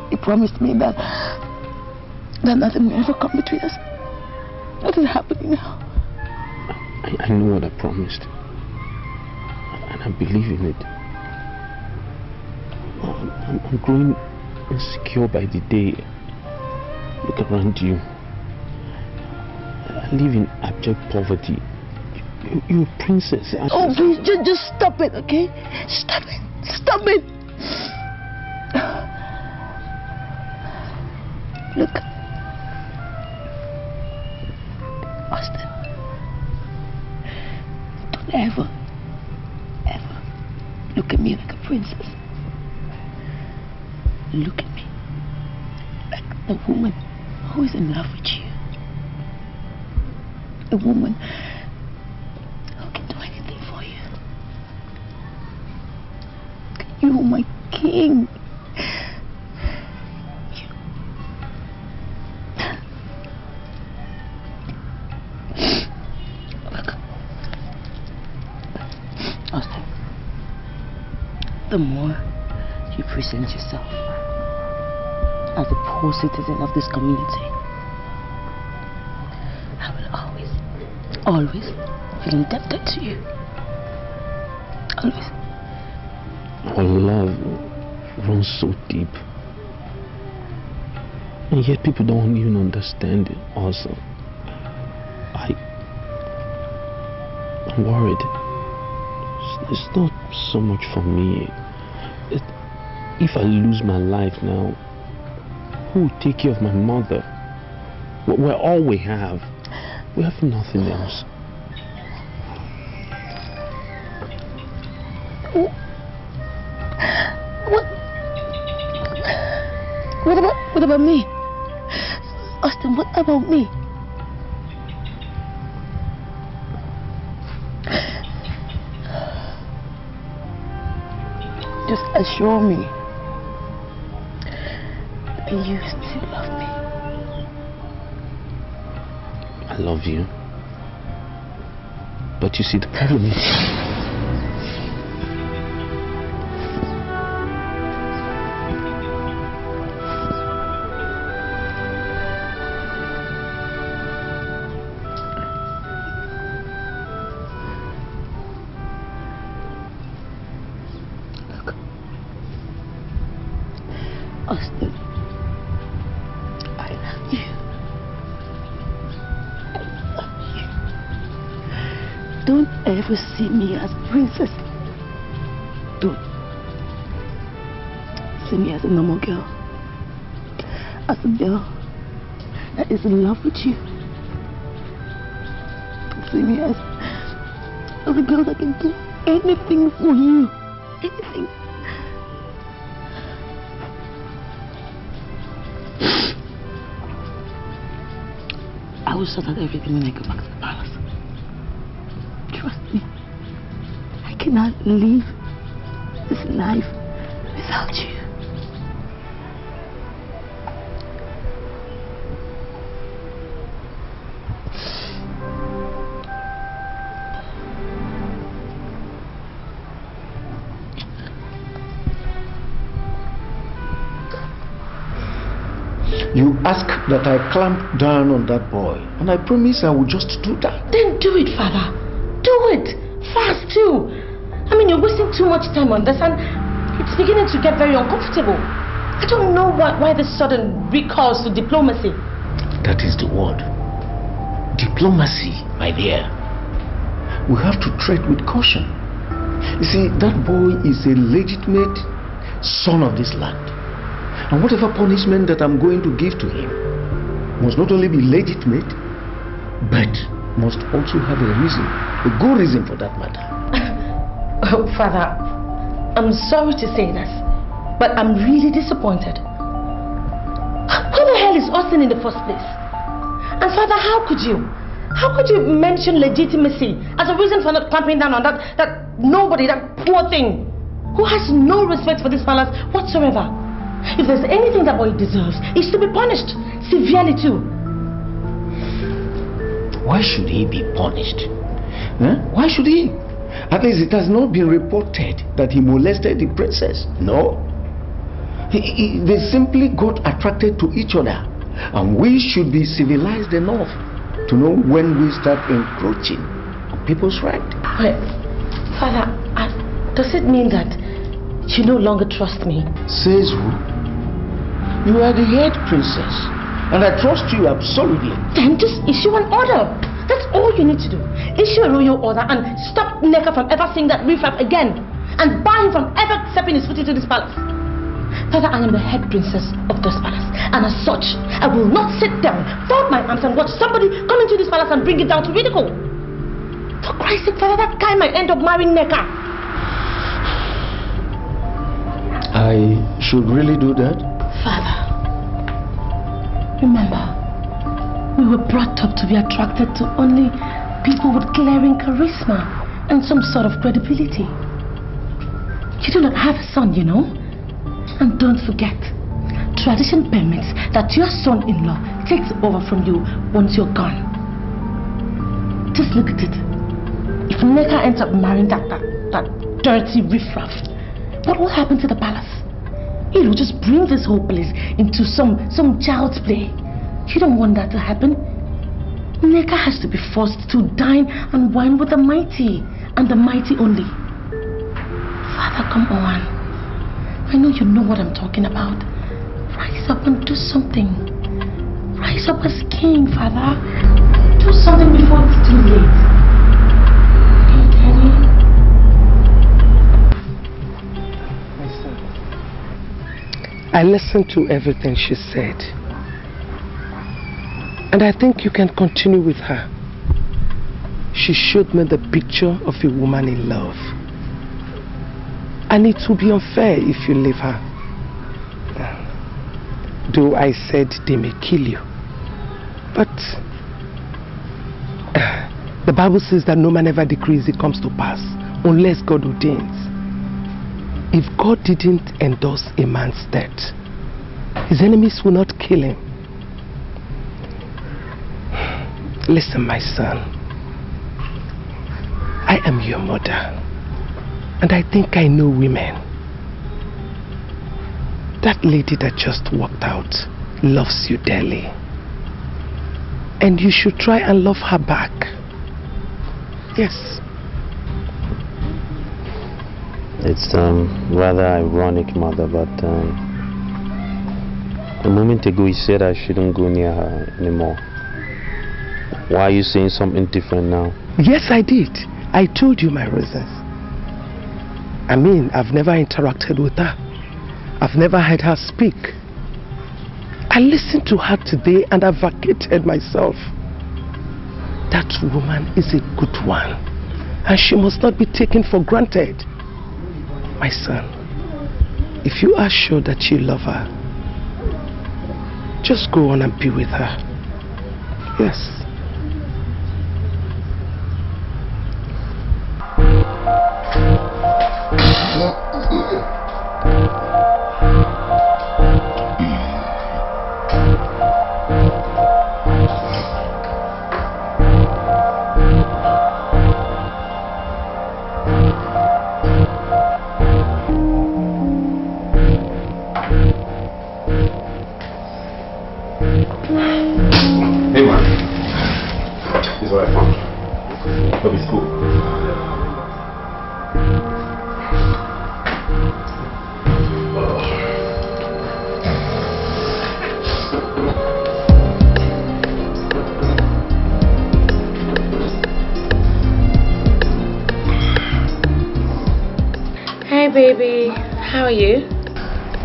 You promised me that nothing will ever come between us. What is happening now? I know what I promised, and I believe in it. I'm growing insecure by the day. Look around you. I live in abject poverty. You're a princess. Oh, please, just stop it, okay? Stop it. Stop it. Look. Austin. Don't ever look at me like a princess. Look at me like a woman who is in love with you. A woman who can do anything for you. You are my king. Austin, the more you present yourself as a poor citizen of this community, I will always feel indebted to you. Always. Our love runs so deep, and yet people don't even understand it. Also, I'm worried. It's not so much for me. If I lose my life now, who will take care of my mother? We're all we have. We have nothing else. What about me? Austin, what about me? Just assure me that you still love me. I love you. But you see, the problem is... Austin, I love you. I love you. Don't ever see me as a princess. Don't see me as a normal girl. As a girl that is in love with you. See me as a girl that can do anything for you. Anything. I will sort out everything when I go back to the palace. Trust me. I cannot live this life without you. You ask that I clamp down on that boy, and I promise I will just do that. Then do it, Father. Do it. Fast too. I mean, you're wasting too much time on this, and it's beginning to get very uncomfortable. I don't know why this sudden recourse to diplomacy. That is the word. Diplomacy, my dear. We have to tread with caution. You see, that boy is a legitimate son of this land. And whatever punishment that I'm going to give to him must not only be legitimate, but must also have a reason, a good reason for that matter. Well, Father, I'm sorry to say this, but I'm really disappointed. Who the hell is Austin in the first place? And Father, how could you mention legitimacy as a reason for not clamping down on that nobody, that poor thing, who has no respect for this palace whatsoever? If there's anything that boy deserves, it's to be punished severely too. Why should he be punished? Huh? Why should he? At least it has not been reported that he molested the princess. No. They simply got attracted to each other. And we should be civilized enough to know when we start encroaching on people's rights. Wait, Father, does it mean that you no longer trust me? Says who? You are the head princess, and I trust you absolutely. Then just issue an order. That's all you need to do. Issue a royal order and stop Nneka from ever seeing that riffraff again, and bar him from ever stepping his foot into this palace. Father, I am the head princess of this palace, and as such, I will not sit down, fold my arms, and watch somebody come into this palace and bring it down to ridicule. For Christ's sake, Father, that guy might end up marrying Nneka. I should really do that? Father, remember, we were brought up to be attracted to only people with glaring charisma and some sort of credibility. You do not have a son, you know. And don't forget, tradition permits that your son-in-law takes over from you once you're gone. Just look at it. If Nneka ends up marrying that dirty riffraff, what will happen to the palace? It will just bring this whole place into some child's play. You don't want that to happen. Nneka has to be forced to dine and wine with the mighty, and the mighty only. Father, come on. I know you know what I'm talking about. Rise up and do something. Rise up as king, Father. Do something before it's too late. Okay, Daddy? My son, I listened to everything she said. And I think you can continue with her. She showed me the picture of a woman in love. And it would be unfair if you leave her. Though I said they may kill you. But the Bible says that no man ever decrees it comes to pass unless God ordains. If God didn't endorse a man's death, his enemies will not kill him. Listen, my son. I am your mother. And I think I know women. That lady that just walked out loves you dearly. And you should try and love her back. Yes. It's rather ironic, Mother, but a moment ago you said I shouldn't go near her anymore. Why are you saying something different now? Yes, I did. I told you my reasons. I mean, I've never interacted with her. I've never heard her speak. I listened to her today and advocated myself. That woman is a good one, and she must not be taken for granted. My son, if you are sure that you love her, just go on and be with her. Yes. Hey man, this is what I found. Hope it's cool. Hey baby, how are you?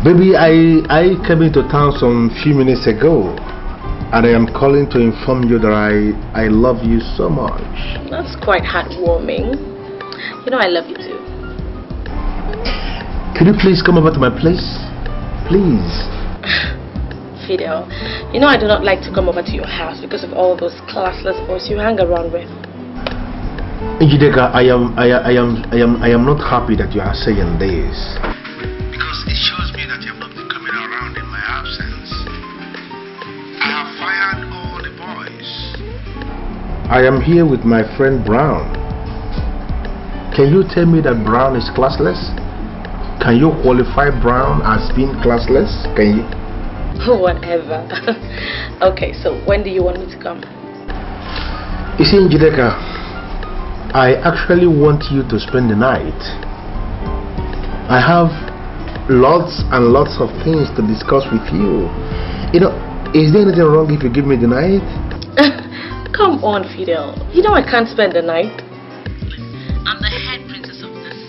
Baby, I came into town some few minutes ago, and I am calling to inform you that I love you so much. That's quite heartwarming. You know I love you too. Could you please come over to my place? Please. Fidel, you know I do not like to come over to your house because of all those classless boys you hang around with. Dikeh, I am not happy that you are saying this. Because it shows me that you have not been coming around in my absence. I have fired all the boys. I am here with my friend Brown. Can you tell me that Brown is classless? Can you qualify Brown as being classless? Can you? Whatever. Okay, so when do you want me to come? You see, Dikeh, I actually want you to spend the night. I have lots and lots of things to discuss with you. You know, is there anything wrong if you give me the night? Come on, Fidel. You know I can't spend the night. I'm the head princess of this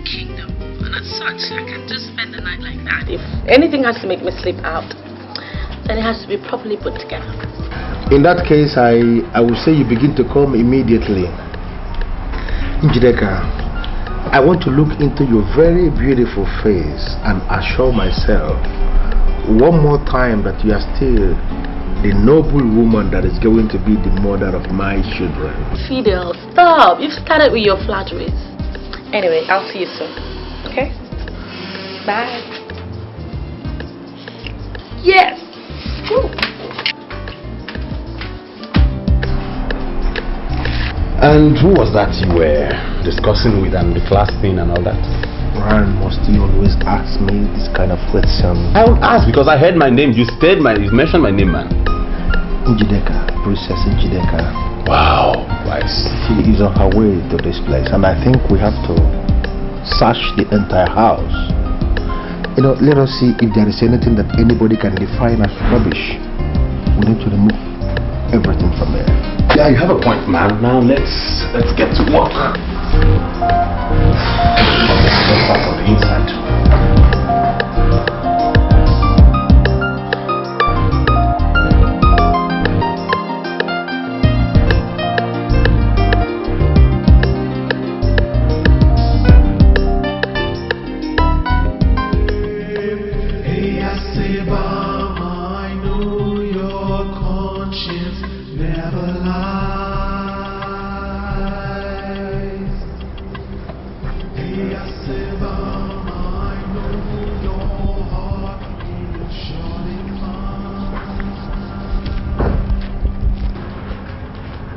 kingdom, and as such, I can't just spend the night like that. If anything has to make me sleep out, then it has to be properly put together. In that case, I will say you begin to come immediately. Dikeh, I want to look into your very beautiful face and assure myself one more time that you are still the noble woman that is going to be the mother of my children. Fidel, stop. You've started with your flatteries. Anyway, I'll see you soon. Okay? Bye. Yes! Woo. And who was that you were discussing with and the class thing and all that? Ryan, must you always ask me this kind of question? I won't ask because I heard my name. You mentioned my name, man. Dikeh, Princess Dikeh. Wow, nice. She is on her way to this place, and I think we have to search the entire house. You know, let us see if there is anything that anybody can define as rubbish. We need to remove everything from there. Yeah, you have a point, man. Now let's get to work. Let's start on the inside.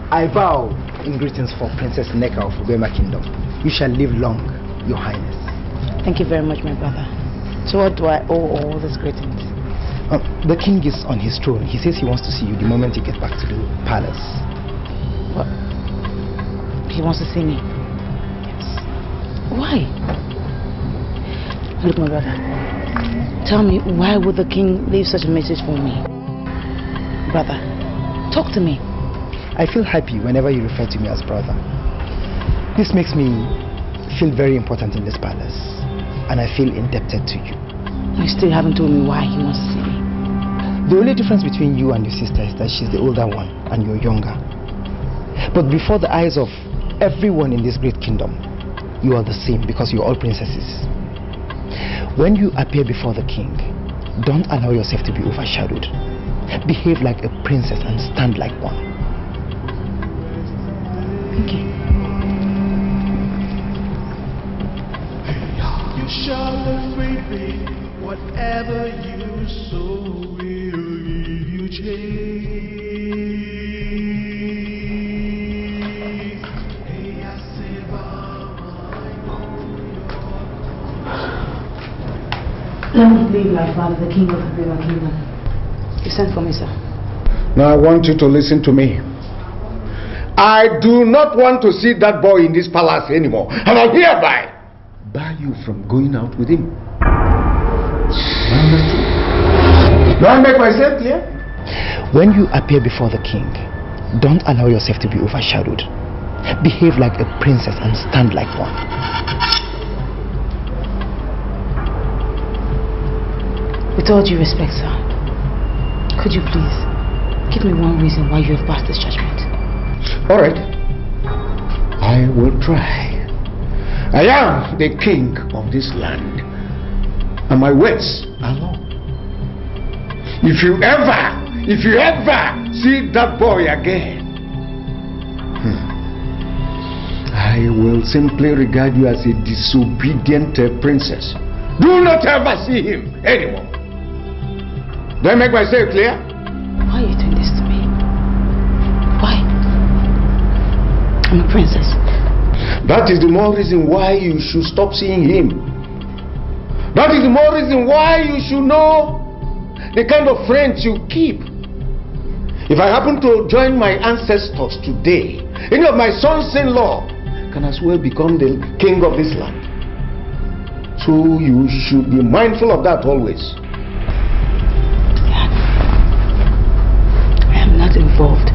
I bow in greetings for Princess Nneka of Ubema Kingdom. You shall live long, Your Highness. Thank you very much, my brother. So what do I owe all these greetings? The king is on his throne. He says he wants to see you the moment you get back to the palace. What? He wants to see me? Yes. Why? Look, my brother. Tell me, why would the king leave such a message for me? Brother, talk to me. I feel happy whenever you refer to me as brother. This makes me feel very important in this palace, and I feel indebted to you. You still haven't told me why he wants to see me. The only difference between you and your sister is that she's the older one and you're younger. But before the eyes of everyone in this great kingdom, you are the same because you're all princesses. When you appear before the king, don't allow yourself to be overshadowed. Behave like a princess and stand like one. Okay. You shall live with me, whatever you sow will give you change. Hey, I say, Let me leave my father, the king of the Ubema Kingdom. You sent for me, sir. Now I want you to listen to me. I do not want to see that boy in this palace anymore, and I hereby bar you from going out with him. Do I make myself clear? When you appear before the king, don't allow yourself to be overshadowed. Behave like a princess and stand like one. With all due respect, sir, could you please give me one reason why you have passed this judgment? All right, I will try. I am the king of this land, And my words are law. If you ever see that boy again, I will simply regard you as a disobedient princess. Do not ever see him anymore. Do I make myself clear? Why are you doing this to me? Why? I'm a princess. That is the more reason why you should stop seeing him. That is the more reason why you should know the kind of friends you keep. If I happen to join my ancestors today, any of my sons-in-law can as well become the king of this land. So you should be mindful of that always. I am not involved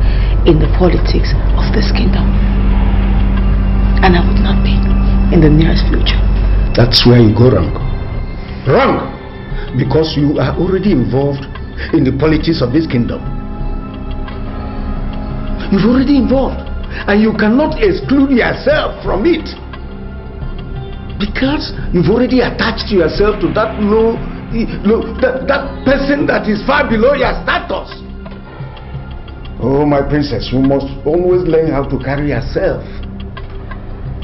in the politics of this kingdom. And I would not be in the nearest future. That's where you go wrong. Wrong! Because you are already involved in the politics of this kingdom. You've already involved. And you cannot exclude yourself from it. Because you've already attached yourself to that that person that is far below your status. Oh, my princess, you must always learn how to carry yourself.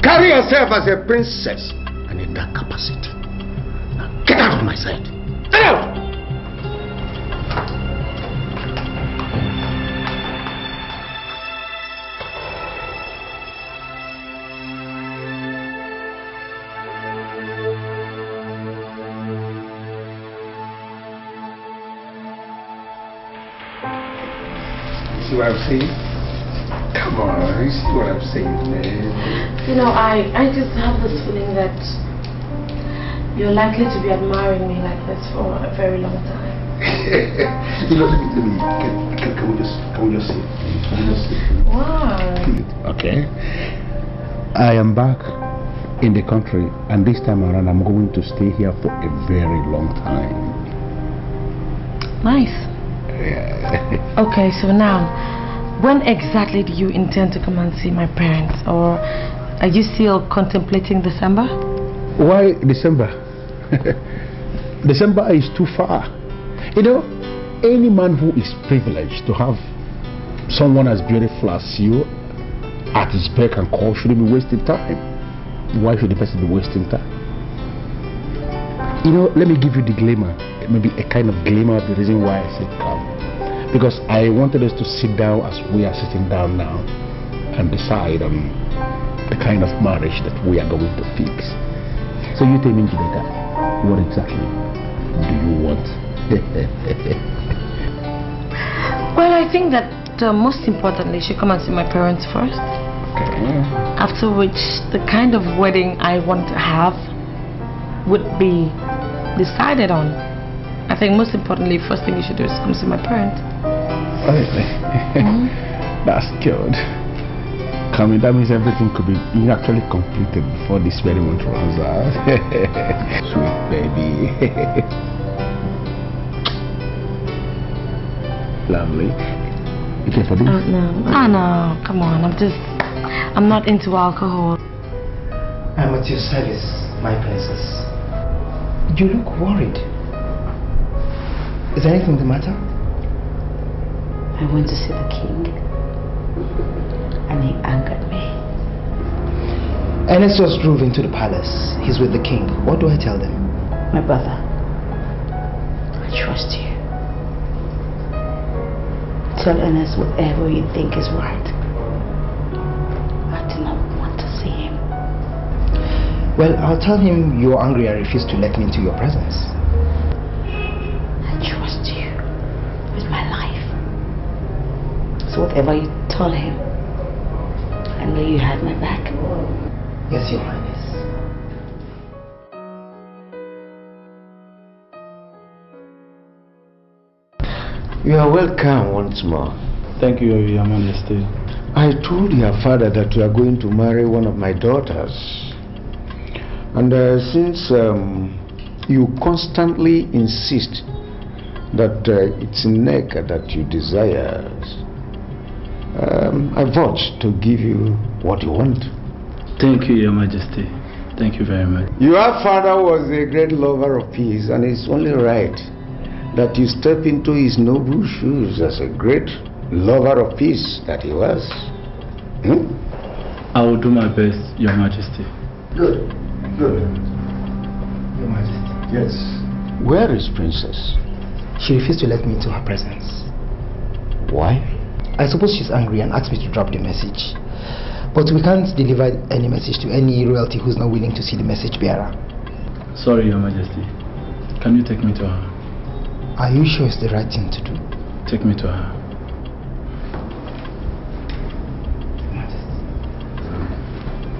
Carry yourself as a princess and in that capacity. Now get out of my sight. Get out! See what I'm saying? Come on, you see what I'm saying, man? You know, I just have this feeling that you're likely to be admiring me like this for a very long time. You know, can we just see? Can we just see? Why? Okay. I am back in the country, and this time around I'm going to stay here for a very long time. Nice. Yeah. Okay, so now, when exactly do you intend to come and see my parents? Or are you still contemplating December? Why December? December is too far. You know, any man who is privileged to have someone as beautiful as you at his beck and call shouldn't be wasting time. Why should the person be wasting time? You know, let me give you the glimmer, maybe a kind of glimmer of the reason why I said come. Because I wanted us to sit down as we are sitting down now and decide on the kind of marriage that we are going to fix. So you tell me, Jamaica, what exactly do you want? Well, I think that most importantly, you should come and see my parents first. Okay. After which, the kind of wedding I want to have would be decided on. I think most importantly, first thing you should do is come see my parents. Honestly, that's good. Coming, that means everything could be actually completed before this very month runs out. Sweet baby. Lovely. You care for this? Oh no. Oh no, come on, I'm not into alcohol. I'm at your service, my princess. You look worried. Is anything the matter? I went to see the king, and he angered me. Ernest just drove into the palace. He's with the king. What do I tell them? My brother, I trust you. Tell Ernest whatever you think is right. I do not want to see him. Well, I'll tell him you're angry and refuse to let me into your presence. I trust you with my life. So whatever you tell him, I know you had my back. Yes, Your Highness. You are welcome once more. Thank you, Your Majesty. I told your father that you are going to marry one of my daughters. And since you constantly insist that it's Nneka that you desire, I vote to give you what you want. Thank you, Your Majesty. Thank you very much. Your father was a great lover of peace, and it's only right that you step into his noble shoes as a great lover of peace that he was. I will do my best, Your Majesty. Good. Good. Your Majesty. Yes. Where is Princess? She refused to let me into her presence. Why? I suppose she's angry and asked me to drop the message. But we can't deliver any message to any royalty who's not willing to see the message bearer. Sorry, Your Majesty. Can you take me to her? Are you sure it's the right thing to do? Take me to her.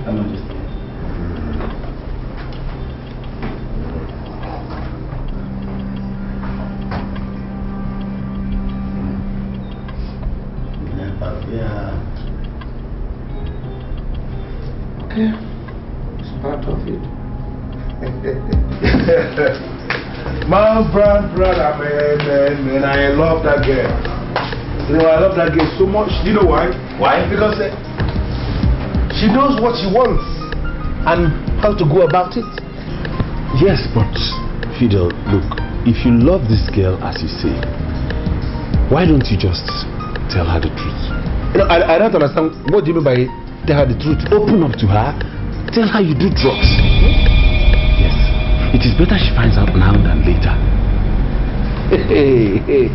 Your Majesty. It's part of it. My brother, man, I love that girl. You know, I love that girl so much. You know why? Why? Because she knows what she wants and how to go about it. Yes, but Fidel, look, if you love this girl as you say, why don't you just tell her the truth? You know, I don't understand. What do you mean by tell her the truth? Open up to her. Tell her you do drugs. Yes. It is better she finds out now than later. Hey.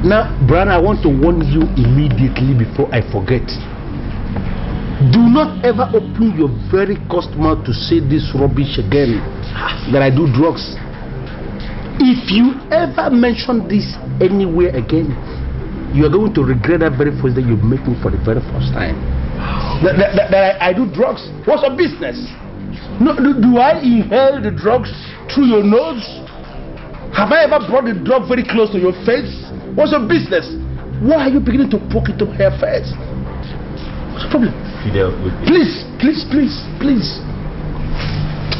Now, brother, I want to warn you immediately before I forget. Do not ever open your very cursed mouth to say this rubbish again, that I do drugs. If you ever mention this anywhere again, you are going to regret that very first day you make me for the very first time. That I do drugs. What's your business? No, do I inhale the drugs through your nose? Have I ever brought the drug very close to your face? What's your business? Why are you beginning to poke into her face? What's the problem? Fidel, please.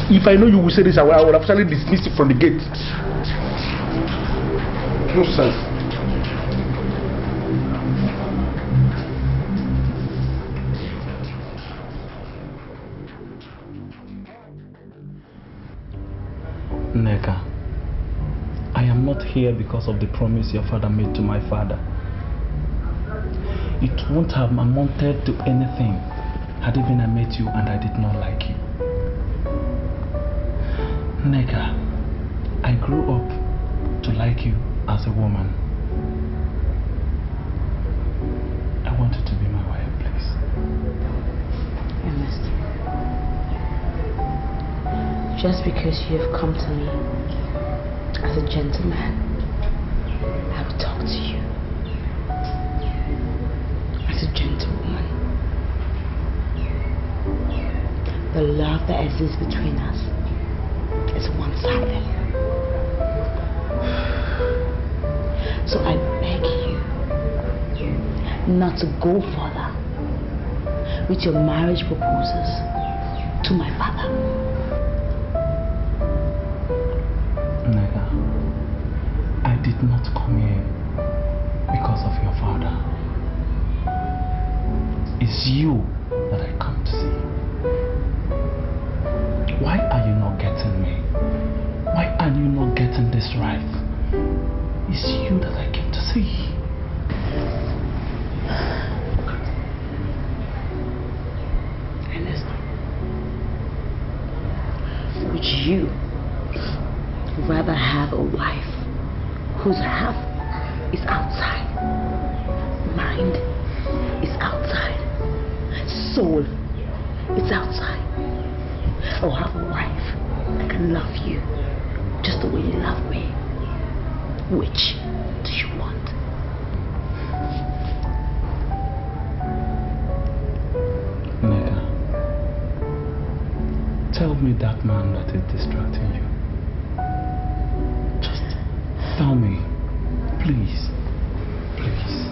If I know you will say this, I would actually dismiss it from the gate. No sense. Neka, I am not here because of the promise your father made to my father. It won't have amounted to anything had even I met you and I did not like you. Neka, I grew up to like you as a woman. I want you to be my wife, please. Ernest, just because you have come to me as a gentleman, I will talk to you as a gentlewoman. The love that exists between us is one-sided. So I beg you not to go further with your marriage proposals to my father. Nega, I did not come here because of your father. It's you that I come to see. Why are you not getting me? Why are you not getting this right? It's you that I came to see. Ernest, would you rather have a wife whose half is outside, mind is outside, soul is outside, or have a wife that can love you just the way you love me? Which do you want? Nega, tell me that man that is distracting you. Just tell me, please, please.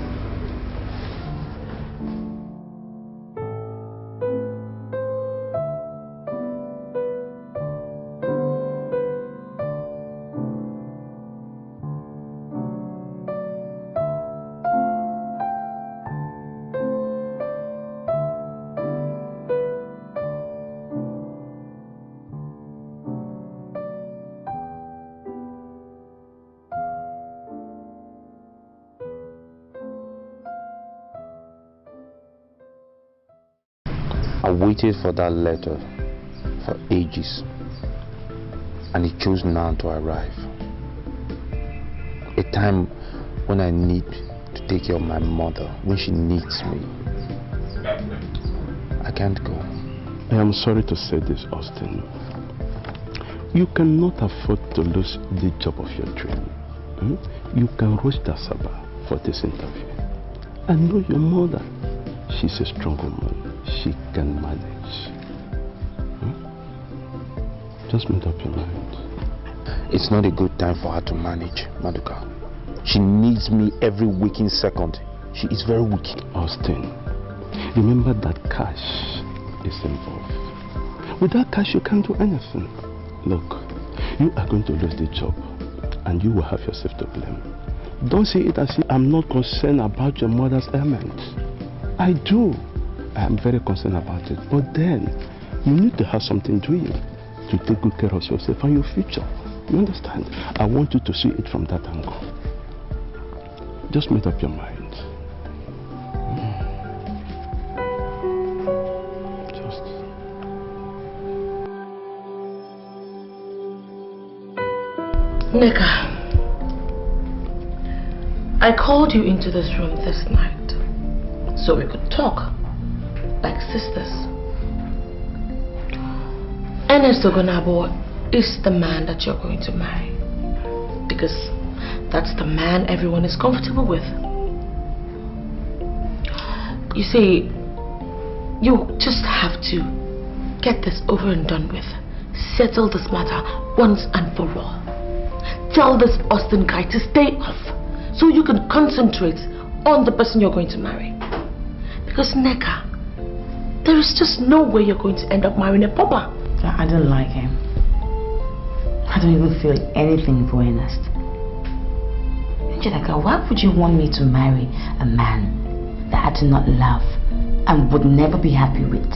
I waited for that letter for ages, and it chose now to arrive. A time when I need to take care of my mother, when she needs me. I can't go. I am sorry to say this, Austin. You cannot afford to lose the job of your dream. You can rush to Asaba for this interview. I know your mother. She's a strong woman. She can manage. Just make up your mind. It's not a good time for her to manage, Maduka. She needs me every waking second. She is very weak. Austin, remember that cash is involved. Without cash, you can't do anything. Look, you are going to lose the job, and you will have yourself to blame. Don't see it as if I'm not concerned about your mother's ailment. I do. I am very concerned about it. But then, you need to have something doing to take good care of yourself and your future. You understand? I want you to see it from that angle. Just make up your mind. Nneka, I called you into this room this night so we could talk like sisters. Ernest Ogonabo is the man that you're going to marry, because that's the man everyone is comfortable with. You see, you just have to get this over and done with. Settle this matter once and for all. Tell this Austin guy to stay off so you can concentrate on the person you're going to marry. Because Nneka, there is just no way you're going to end up marrying a pauper. I don't like him. I don't even feel anything for Ernest. Angelica, why would you want me to marry a man that I do not love and would never be happy with?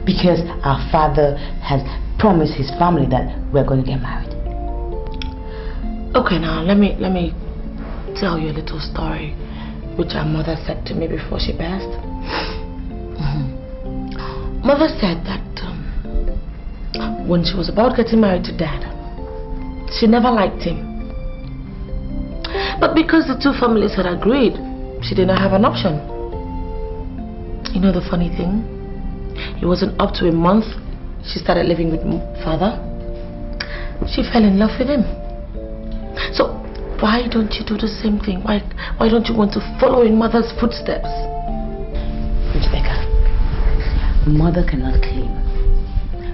Because our father has promised his family that we're going to get married. Okay, now let me tell you a little story which our mother said to me before she passed. Mother said that when she was about getting married to Dad, she never liked him. But because the two families had agreed, she did not have an option. You know the funny thing? It wasn't up to a month she started living with Father. She fell in love with him. So why don't you do the same thing? Why don't you want to follow in Mother's footsteps? Rebecca, Mother cannot claim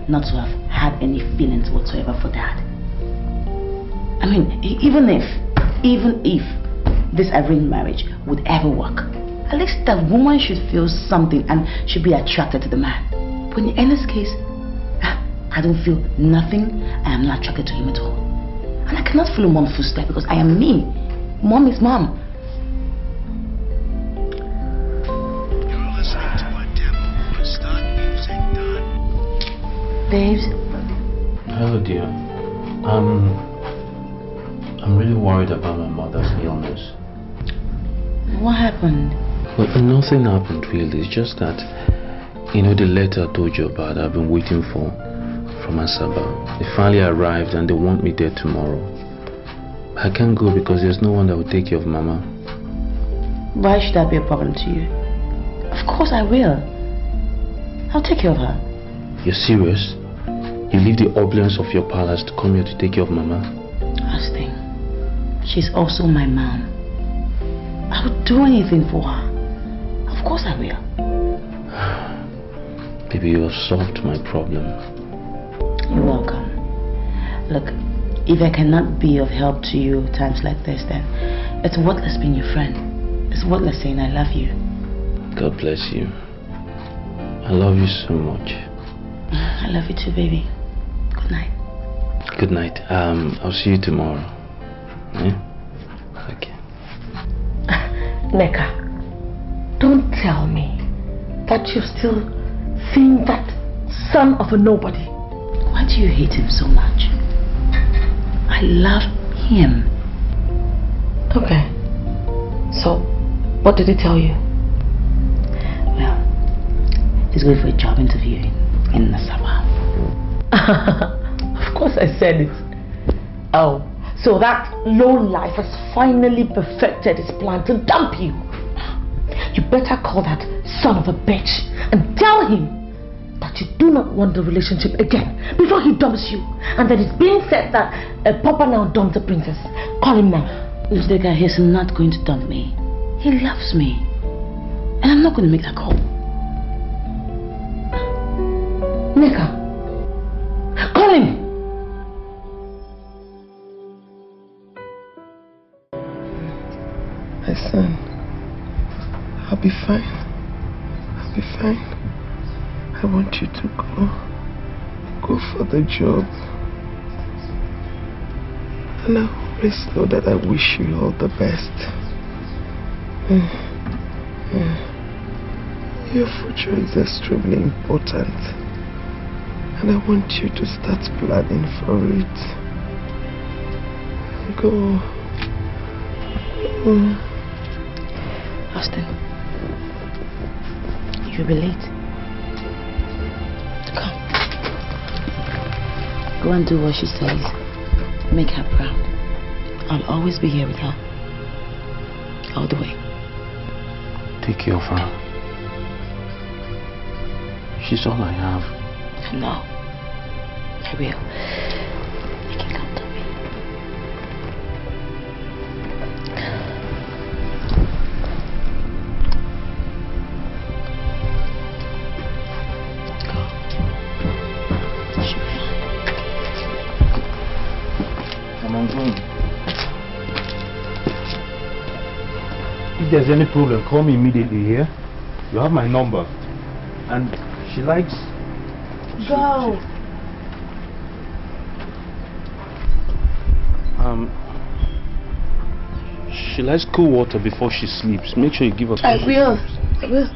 not to have had any feelings whatsoever for Dad. I mean, even if this arranged marriage would ever work, at least that woman should feel something and should be attracted to the man. But in Anna's case, I don't feel nothing. I am not attracted to him at all. And I cannot follow Mom's footsteps because I am me. Mom is Mom. You're listening to a demo on Start Music Done. Babes? Hello, dear. I'm really worried about my mother's illness. What happened? Well, nothing happened really. It's just that, you know, the letter I told you about, I've been waiting for from Asaba. It finally arrived and they want me there tomorrow. I can't go because there's no one that will take care of Mama. Why should that be a problem to you? Of course I will. I'll take care of her. You're serious? You leave the opulence of your palace to come here to take care of Mama? Austin, she's also my mom. I would do anything for her. Of course I will. Baby, you have solved my problem. You're welcome. Look, if I cannot be of help to you times like this, then it's worthless being your friend. It's worthless saying I love you. God bless you. I love you so much. I love you too, baby. Good night. Good night. I'll see you tomorrow. Yeah? Okay. Nneka, don't tell me that you're still seeing that son of a nobody. Why do you hate him so much? I love him. Okay. So, what did he tell you? Well, He's going for a job interview in Nassau. Of course I said it. Oh, so that low life has finally perfected his plan to dump you. You better call that son of a bitch and tell him that you do not want the relationship again before he dumps you. And that it's being said that a papa now dumps a princess. Call him now. Dikeh, he's not going to dump me. He loves me. And I'm not going to make that call. Neka, call him. My son, I'll be fine. I'll be fine. I want you to go for the job. And I always know that I wish you all the best. Your future is extremely important. And I want you to start planning for it. Go. Austin, you'll be late. Come. Go and do what she says. Make her proud. I'll always be here with her. All the way. Take care of her. She's all I have. No. I will. You can count on me. Come on, go. If there's any problem, call me immediately here. You have my number. And she likes... Go. She likes cool water before she sleeps. Make sure you give her. I will. I will.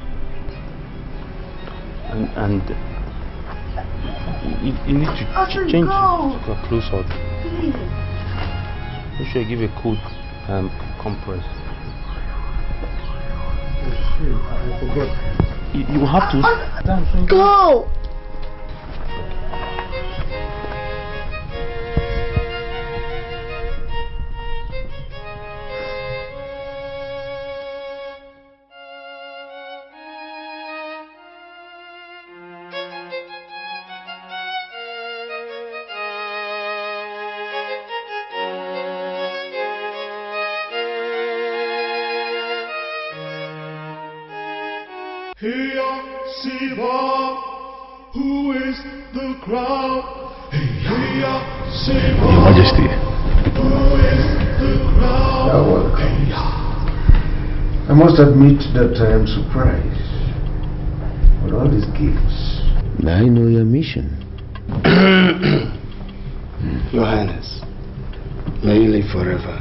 And you need to change her clothes out. Please. Make sure you give a cool compress. I forgot. You have to go. Who is the crowd? Your Majesty. Who is the crowd? You're welcome. I must admit that I am surprised with all these gifts. I know your mission. Your Highness, may you live forever.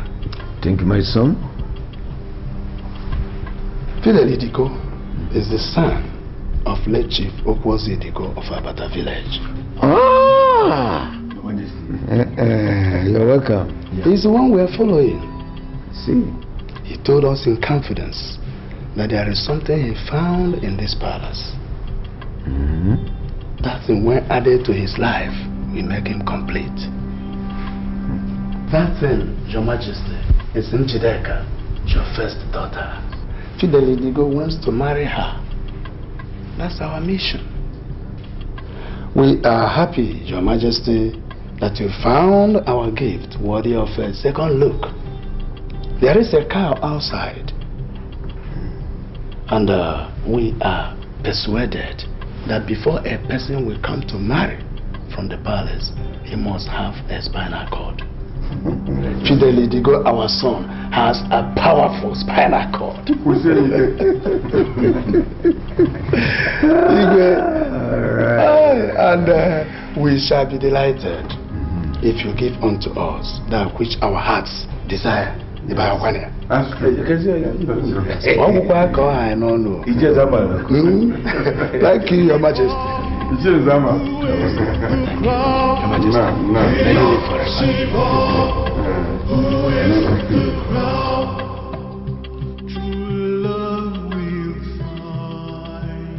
Thank you, my son. Dikeh is the son of late Chief Okwozi Dikeh of Abata village. Ah! You're welcome. He's the one we are following. See? He told us in confidence that there is something he found in this palace. That thing, when added to his life, will make him complete. That thing, Your Majesty, is Njideka, your first daughter. Dikeh wants to marry her. That's our mission. We are happy, Your Majesty, that you found our gift worthy of a second look. There is a cow outside, and we are persuaded that before a person will come to marry from the palace, he must have a spinal cord. Dikeh, our son, has a powerful spinal cord. And we shall be delighted if you give unto us that which our hearts desire. That's true. Thank you, Your Majesty. Your Majesty. Who is the crowd? True love will find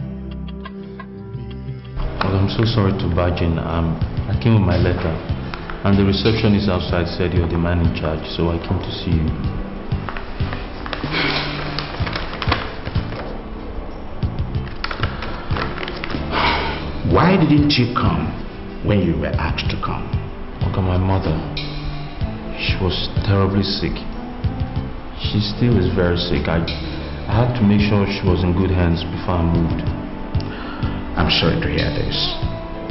I'm so sorry to barge in. I came with my letter, and the receptionist outside said you're the man in charge, so I came to see you. Why didn't you come when you were asked to come? Okay, my mother, she was terribly sick. She still is very sick. I had to make sure she was in good hands before I moved. I'm sorry to hear this,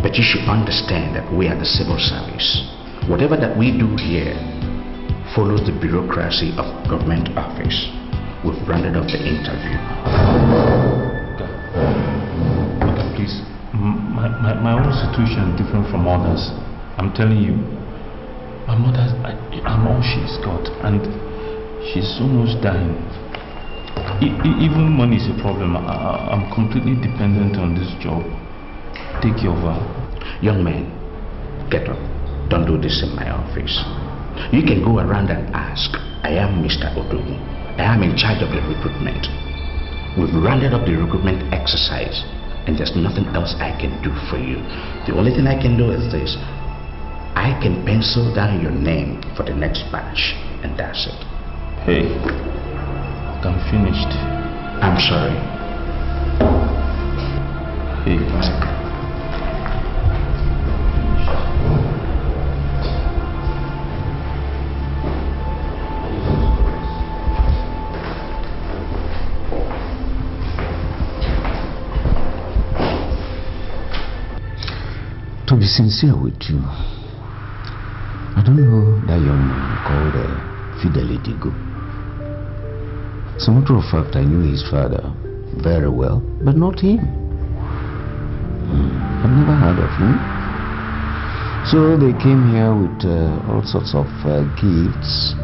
but you should understand that we are the civil service. Whatever that we do here follows the bureaucracy of government office. We've rounded up the interview. Okay, please. My own situation is different from others. I'm telling you, my mother, I'm all she's got, and she's almost dying. Even money is a problem. I'm completely dependent on this job. Take care of her. Young man, get up. Don't do this in my office. You can go around and ask. I am Mr. Odogu. I am in charge of the recruitment. We've rounded up the recruitment exercise, and there's nothing else I can do for you. The only thing I can do is this. I can pencil down your name for the next batch, and that's it. Hey, I'm finished. I'm sorry. Hey, To be sincere with you, I don't know that young man called Fidelity Go. As a matter of fact, I knew his father very well, but not him. I've never heard of him. So they came here with all sorts of gifts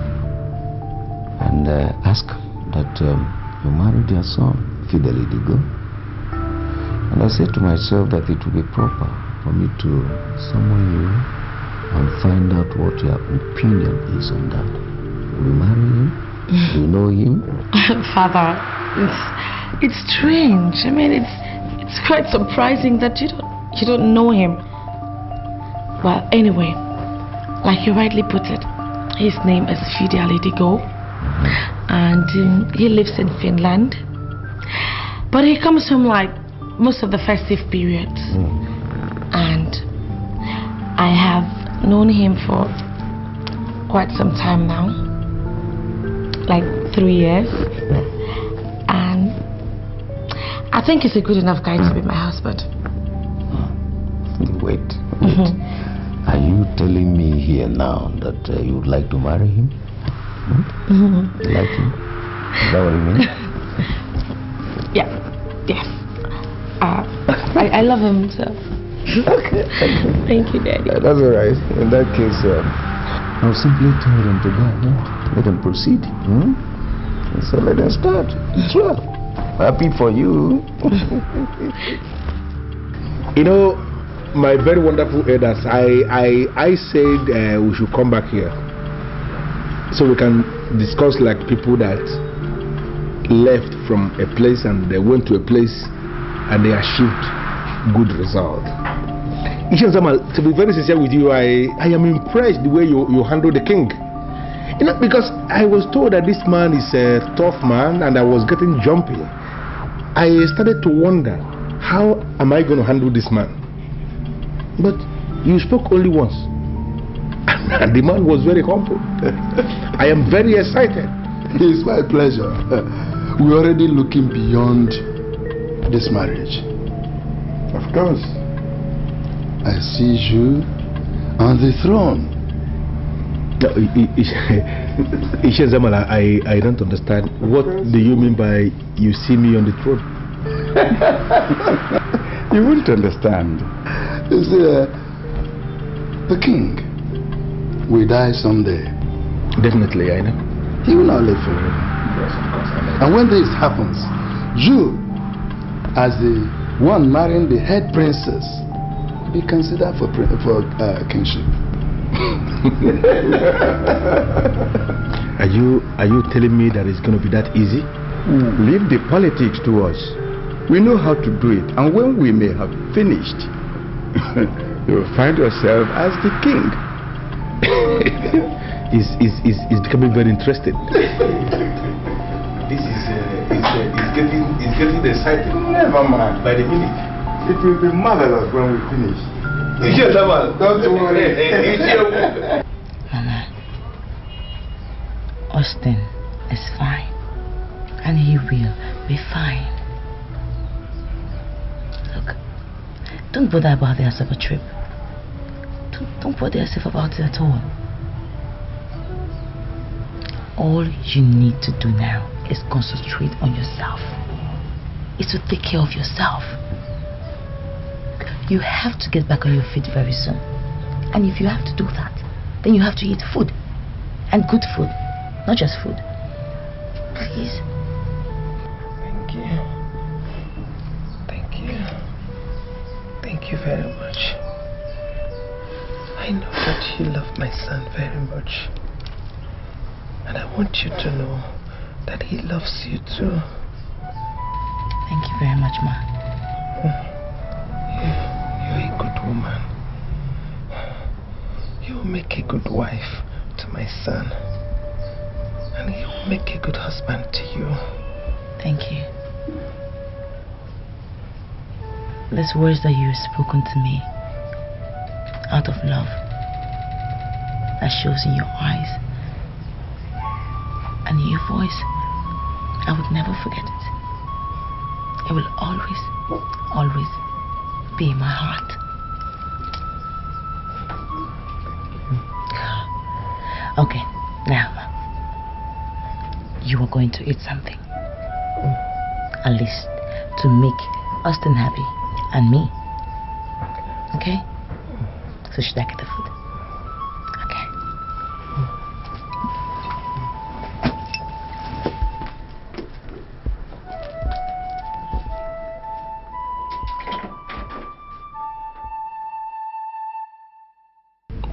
and asked that you marry their son, Fidelity Go. And I said to myself that it would be proper for me to summon you and find out what your opinion is on that. Will you marry him? Do you know him? Father, it's strange. I mean, it's quite surprising that you don't know him. Well, anyway, like you rightly put it, his name is Fidelity Go, and he lives in Finland. But he comes from like most of the festive periods, and I have known him for quite some time now, like 3 years, and I think he's a good enough guy to be my husband. Wait. Are you telling me here now that you would like to marry him? You like him? Is that what you mean? Yes. I love him, so. Okay. Thank you, Daddy. That's all right. In that case, I'll simply tell them to go ahead. Let them proceed. So let them start. It's well. Happy for you. You know, my very wonderful elders, I said we should come back here so we can discuss like people that left from a place and they went to a place and they achieved good result. To be very sincere with you, I am impressed the way you handle the king. You know, because I was told that this man is a tough man and I was getting jumpy. I started to wonder, how am I going to handle this man? But you spoke only once and the man was very humble. I am very excited. It's my pleasure. We're already looking beyond this marriage. Of course, I see you on the throne. No, I don't understand. What do you mean by you see me on the throne? You wouldn't understand. You see, the king will die someday. Definitely, I know. He will not live forever. Yes, of course, I know. And when this happens, you, as the one marrying the head princess, be considered for kingship. Are you telling me that it's going to be that easy? Leave the politics to us. We know how to do it, and when we may have finished, you will find yourself as the king. It's becoming very interesting. This is getting exciting. Never mind. By the minute. It will be marvelous when we finish. Don't worry. Mama, Austin is fine. And he will be fine. Look, don't bother about the Asaba trip. Don't bother yourself about it at all. All you need to do now is concentrate on yourself. It's to take care of yourself. You have to get back on your feet very soon. And if you have to do that, then you have to eat food. And good food. Not just food. Please. Thank you. Thank you. Thank you very much. I know that you love my son very much. And I want you to know that he loves you too. Thank you very much, Ma. You're a good woman. You will make a good wife to my son. And he will make a good husband to you. Thank you. These words that you have spoken to me out of love, that shows in your eyes and in your voice, I would never forget it. It will always, always be in my heart. Okay, now you are going to eat something. At least to make Austin happy and me. Okay? So should I get the food? Okay.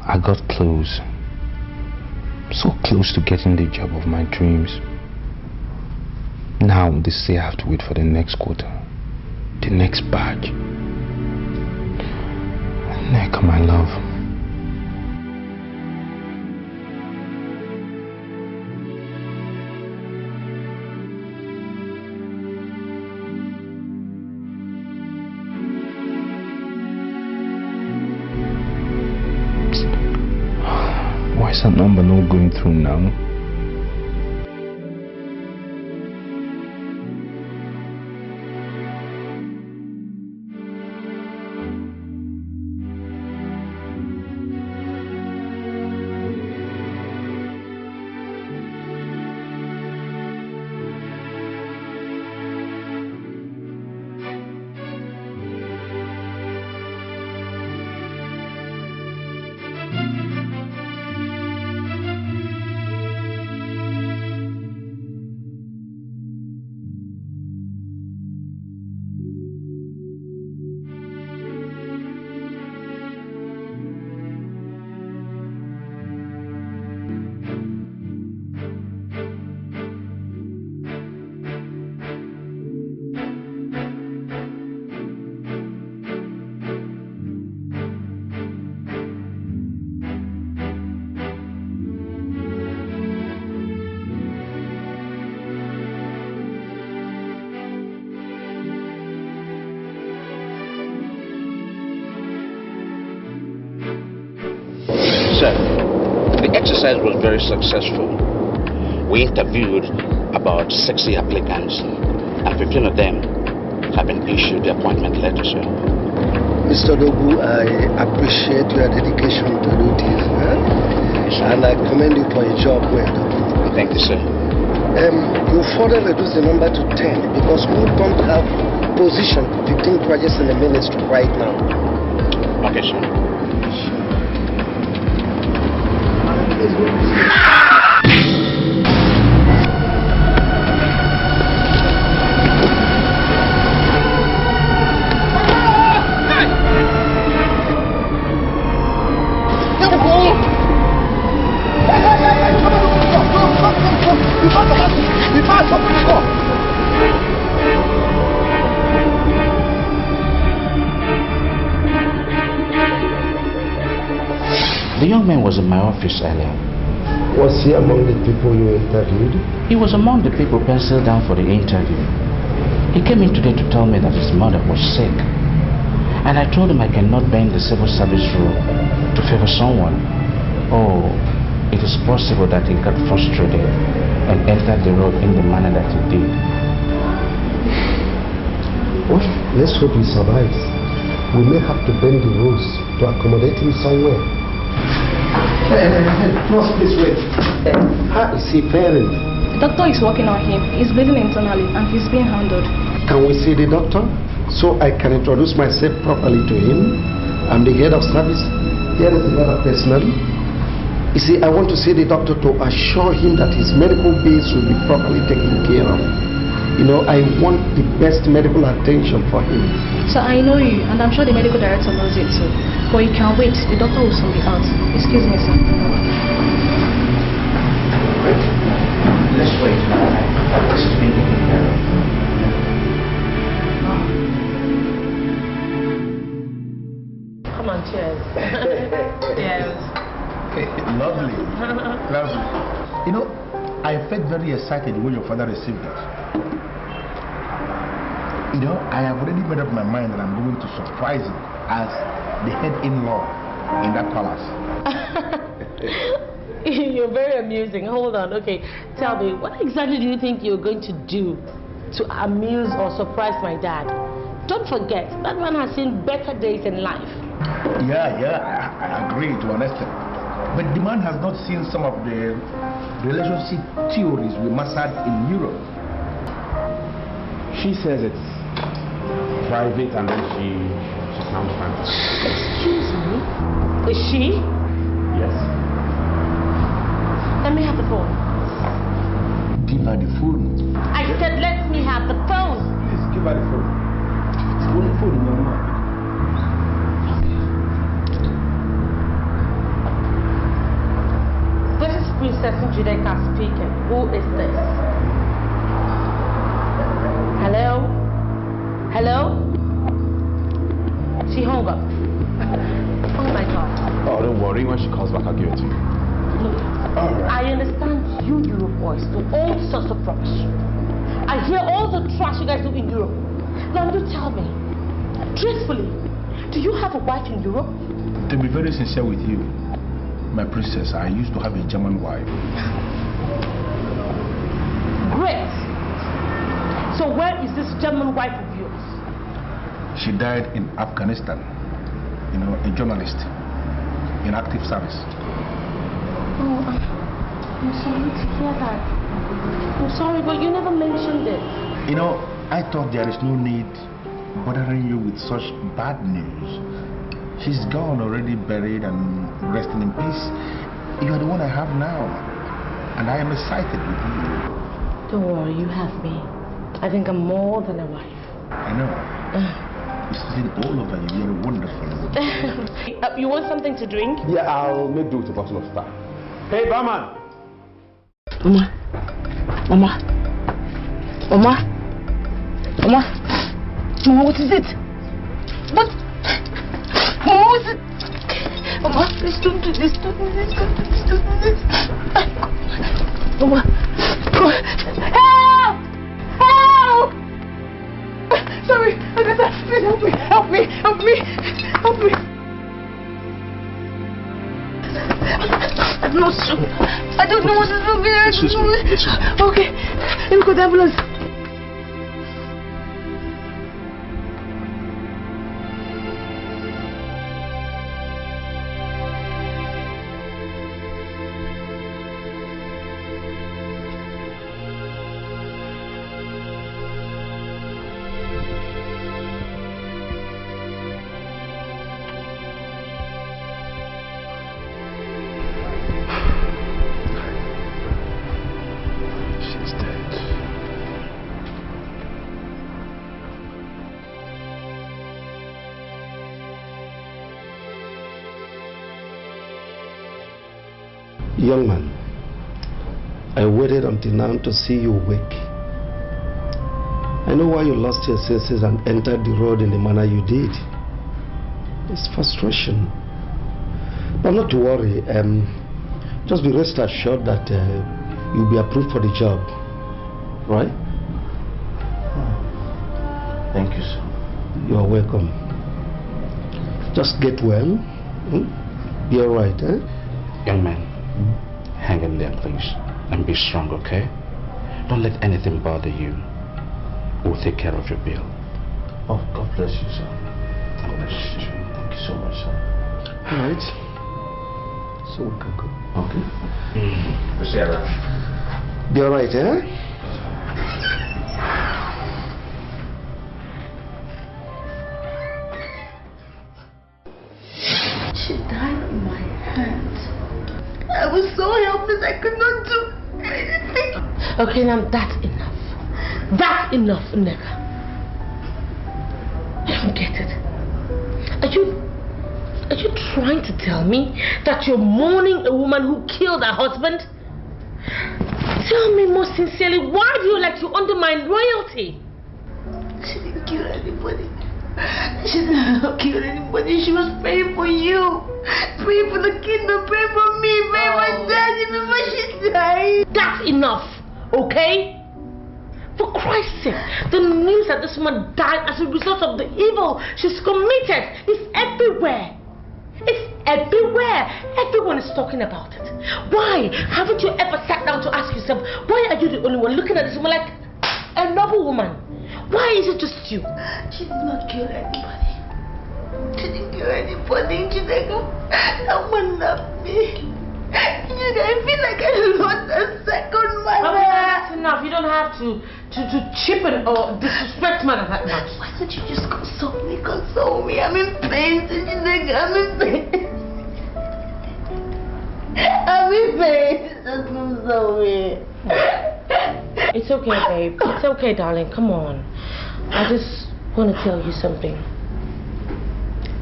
I got close. So close to getting the job of my dreams. Now they say I have to wait for the next quarter, the next badge. Neck, my love. Why is that number not going through now? Sir, the exercise was very successful. We interviewed about 60 applicants, and 15 of them have been issued the appointment letter, sir. Mr. Dogu, I appreciate your dedication to duties, and I commend you for a job well done. Thank you, sir. You further reduce the number to 10 because we don't have position for 15 projects in the ministry right now. Okay, sir. young man was in my office earlier. Was he among the people you interviewed? He was among the people penciled down for the interview. He came in today to tell me that his mother was sick. And I told him I cannot bend the civil service rule to favor someone. Oh, it is possible that he got frustrated and entered the road in the manner that he did. Well, let's hope he survives. We may have to bend the rules to accommodate him somewhere. Boss, please wait. How is he faring? The doctor is working on him. He's bleeding internally and he's being handled. Can we see the doctor so I can introduce myself properly to him? I'm the head of service. Here is the other personnel. You see, I want to see the doctor to assure him that his medical bills will be properly taken care of. You know, I want the best medical attention for him. So I know you, and I'm sure the medical director knows it too. But you can wait. The doctor will soon be out. Excuse me, sir. Let's wait. This is being taken care of. Come on, cheers. Cheers. Lovely. Lovely. You know, I felt very excited when your father received us. You know, I have already made up my mind that I'm going to surprise him as the head-in-law in that palace. You're very amusing. Hold on. Okay, tell me, what exactly do you think you're going to do to amuse or surprise my dad? Don't forget, that man has seen better days in life. Yeah, I agree to an extent. But the man has not seen some of the relationship theories we mastered in Europe. She says it's private and then she sounds fancy. Excuse me? Is she? Yes. Let me have the phone. Give her the phone. I said let me have the phone. Please, give her the phone. It's only phone in your mouth. This is Princess Njideka speaking. Who is this? Hello? Hello? She hung up. Oh my God. Oh, don't worry. When she calls back, I'll give it to you. Look, I understand you Europe boys do all sorts of rubbish. I hear all the trash you guys do in Europe. Now you tell me, truthfully, do you have a wife in Europe? To be very sincere with you, my princess, I used to have a German wife. Great. So where is this German wife of yours? She died in Afghanistan. You know, a journalist in active service. Oh, I'm sorry to hear that. I'm sorry, but you never mentioned it. You know, I thought there is no need bothering you with such bad news. She's gone, already buried and resting in peace. You are the one I have now, and I am excited with you. Don't worry, you have me. I think I'm more than a wife. I know. It's sitting all over you. You're wonderful. You want something to drink? Yeah, I'll make do with a bottle of Star. Hey, barman! Mama. Mama. Mama. Mama. Mama, what is it? What? Mama, what is it? Mama, please don't do this. Don't do this. Don't do this. Don't do this. Mama. Help! Help! Sorry, Agatha, please help me. Help me. Help me. Help me. I'm not sure. I don't know what is wrong with her. Okay, let me call the ambulance. Young man, I waited until now to see you wake. I know why you lost your senses and entered the road in the manner you did. It's frustration. But not to worry. Just be rest assured that you'll be approved for the job. Right? Thank you, sir. You're welcome. Just get well. Be alright, eh? Young man, hang in there, please. And be strong, okay? Don't let anything bother you. We'll take care of your bill. Oh, God bless you, sir. God bless you. Thank you so much, sir. Alright. So we can go. Okay. We'll see you around. Be alright, eh? She died on my hands. I was so helpless, I could not do anything. Okay, now that's enough. That's enough, Nneka. I don't get it. Are you trying to tell me that you're mourning a woman who killed her husband? Tell me more sincerely, why do you like to undermine royalty? She didn't kill anybody. She didn't kill anybody. She was praying for you. Praying for the kingdom. Praying for me. Praying for my daddy before she died. That's enough, okay? For Christ's sake, the news that this woman died as a result of the evil she's committed is everywhere. It's everywhere. Everyone is talking about it. Why? Haven't you ever sat down to ask yourself, why are you the only one looking at this woman like a noble woman? Why is it just you? She did not kill anybody. She didn't kill anybody. She didn't. Someone loved me. I feel like I lost a second mother. Okay, that's enough. You don't have to cheapen or disrespect mother that much. Why don't you just console me? Console me. I'm in pain. I'm in pain. I'm in pain. Just console me. It's okay, babe. It's okay, darling. Come on. I just want to tell you something.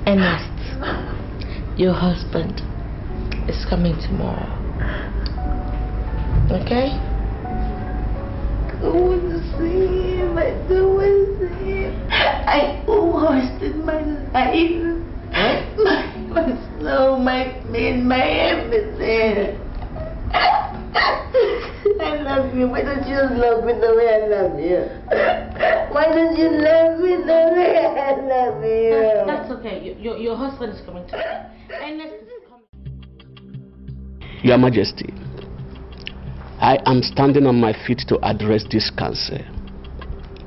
Ernest, your husband is coming tomorrow. Okay? I want to see him. I don't want to see him. I almost in my life. My soul, my pain, my everything. I love you. Why don't you just love me the way I love you? Why don't you love me the way I love you? That's okay. Your husband is coming to Ernest is coming. Your Majesty, I am standing on my feet to address this council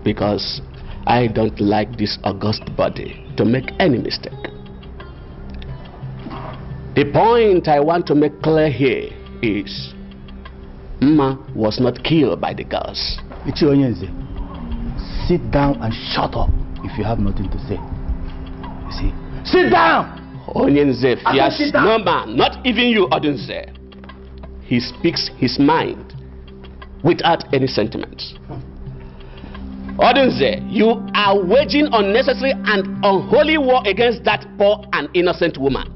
because I don't like this august body to make any mistake. The point I want to make clear here is Mma was not killed by the girls. Ichi Onyenze, sit down and shut up if you have nothing to say. You see? Sit down! Onyenze fears no man, not even you, Odunze. He speaks his mind without any sentiments. Odunze, you are waging unnecessary and unholy war against that poor and innocent woman.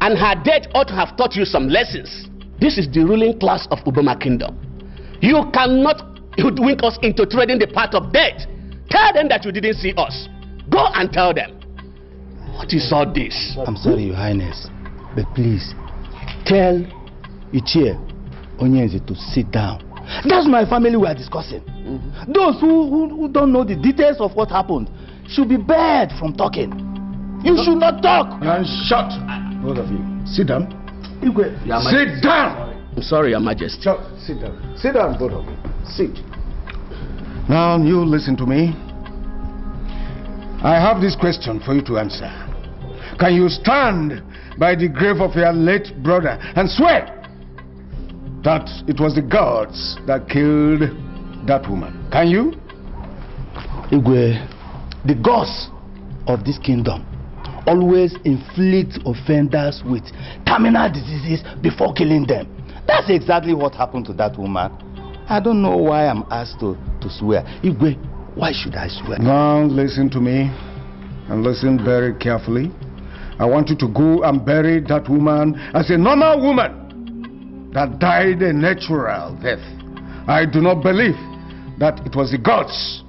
And her death ought to have taught you some lessons. This is the ruling class of Uboma Kingdom. You cannot hoodwink us into treading the path of death. Tell them that you didn't see us. Go and tell them. What is all this? I'm sorry, Your Highness, but please tell Ichie Onyenze to sit down. That's my family we are discussing. Those who don't know the details of what happened should be barred from talking. You should not talk. And shut, both of you. Sit down. Sit down! I'm sorry, Your Majesty. Sit down. Sit down, both of you. Sit. Now, you listen to me. I have this question for you to answer. Can you stand by the grave of your late brother and swear that it was the gods that killed that woman? Can you? Igwe, the gods of this kingdom always inflict offenders with terminal diseases before killing them. That's exactly what happened to that woman. I don't know why I'm asked to swear. Igwe, why should I swear? Now listen to me and listen very carefully. I want you to go and bury that woman as a normal woman that died a natural death. I do not believe that it was the gods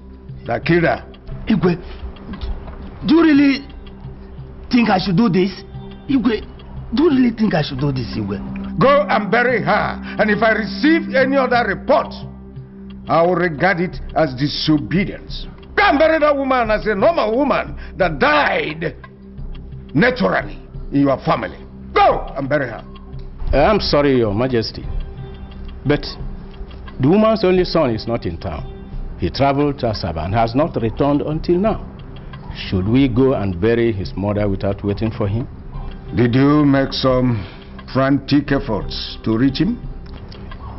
that killed her. Igwe, do you really think I should do this? Igwe, Do you really think I should do this, Iyke? Go and bury her, and if I receive any other report, I will regard it as disobedience. Go and bury that woman as a normal woman that died naturally in your family. Go and bury her. I'm sorry, Your Majesty, but the woman's only son is not in town. He traveled to Asaba and has not returned until now. Should we go and bury his mother without waiting for him? Did you make some frantic efforts to reach him?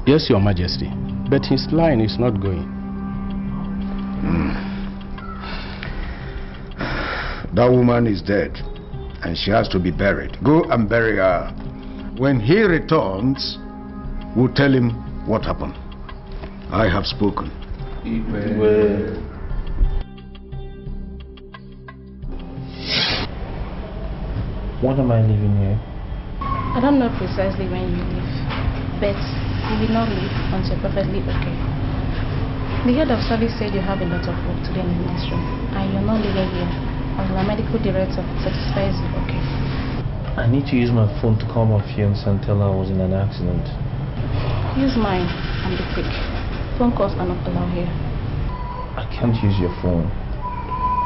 Yes, Your Majesty, but his line is not going. That woman is dead, and she has to be buried. Go and bury her. When he returns, we'll tell him what happened. I have spoken. What am I leaving here? I don't know precisely when you leave, but you will not leave until you're perfectly okay. The head of service said you have a lot of work today in the ministry, and you're not leaving here until the medical director satisfies you okay. I need to use my phone to call my fiance and tell her I was in an accident. Use mine and be quick. Phone calls are not allowed here. I can't use your phone.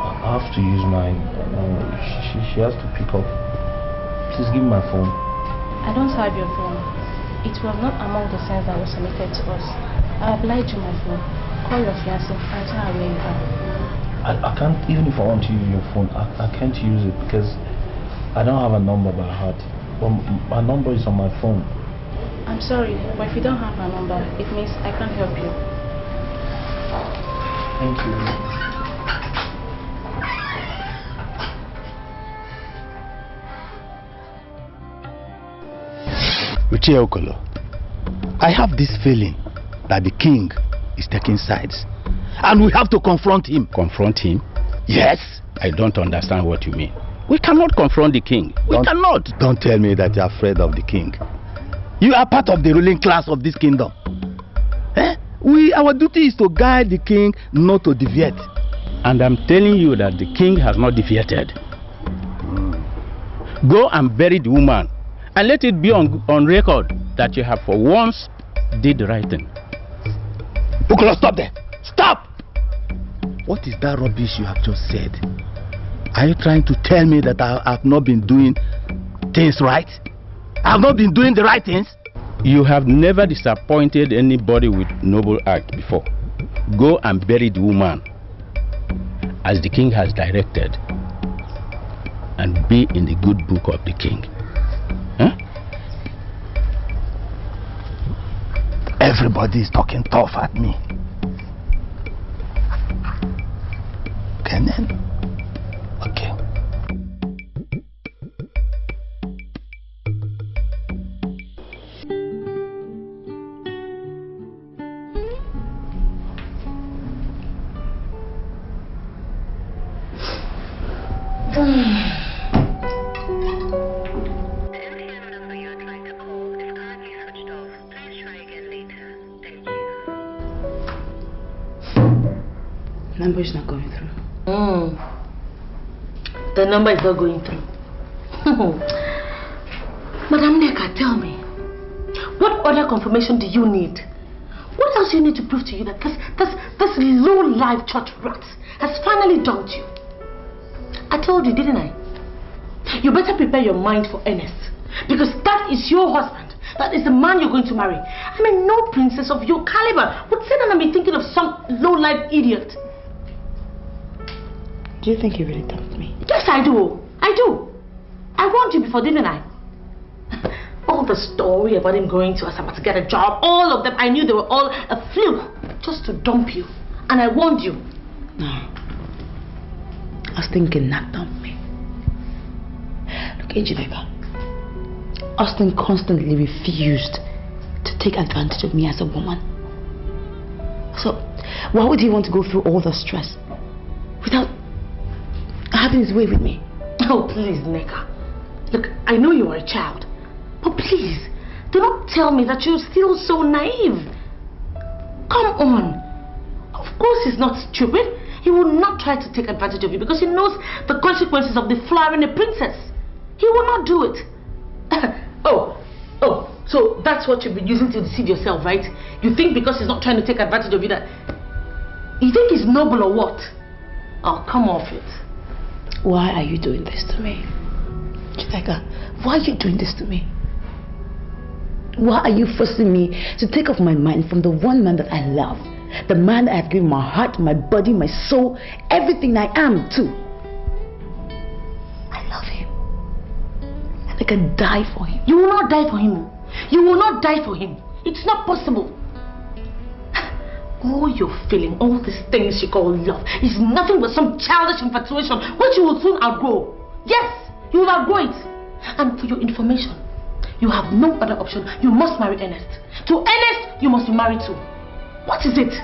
I have to use mine. She has to pick up. Please give me my phone. I don't have your phone. It was not among the signs that was submitted to us. I obliged you my phone. Call your fiancé and tell her where you are. I can't, even if I want to use your phone, I can't use it because I don't have a number by heart. But my number is on my phone. I'm sorry, but if you don't have my number, it means I can't help you. Thank you. Uche Okolo, I have this feeling that the king is taking sides. And we have to confront him. Confront him? Yes. I don't understand what you mean. We cannot confront the king. We cannot. Don't tell me that you're afraid of the king. You are part of the ruling class of this kingdom. Our duty is to guide the king, not to deviate. And I'm telling you that the king has not deviated. Go and bury the woman, and let it be on record that you have for once did the right thing. Okolo, stop there. Stop! What is that rubbish you have just said? Are you trying to tell me that I have not been doing things right? I have not been doing the right things? You have never disappointed anybody with noble act before. Go and bury the woman as the king has directed, and be in the good book of the king. Huh? Everybody is talking tough at me. Okay then. Okay. Number is not going through. The number is not going through. Madam Neka, tell me, what other confirmation do you need? What else do you need to prove to you that this low-life church rat has finally dumped you? I told you, didn't I? You better prepare your mind for Ernest, because that is your husband. That is the man you're going to marry. I mean, no princess of your caliber would sit down and be thinking of some low-life idiot. Do you think he really dumped me? Yes, I do. I do. I warned you before, didn't I? All the story about him going to Asaba to get a job, all of them, I knew they were all a fluke just to dump you. And I warned you. No. Austin cannot dump me. Look, Ejideka. Austin constantly refused to take advantage of me as a woman. So, why would he want to go through all the stress without having his way with me? Oh, please, Neka. Look, I know you are a child, but please, do not tell me that you're still so naive. Come on. Of course he's not stupid. He will not try to take advantage of you because he knows the consequences of deflowering a princess. He will not do it. So that's what you've been using to deceive yourself, right? You think because he's not trying to take advantage of you that... You think he's noble or what? Oh, come off it. Why are you doing this to me? Chiteka, why are you doing this to me? Why are you forcing me to take off my mind from the one man that I love? The man that I've given my heart, my body, my soul, everything I am to. I love him. And I can die for him. You will not die for him. You will not die for him. It's not possible. All you're feeling, all these things you call love, is nothing but some childish infatuation which you will soon outgrow. Yes, you will outgrow it. And for your information, you have no other option. You must marry Ernest. To Ernest, you must be married to. What is it?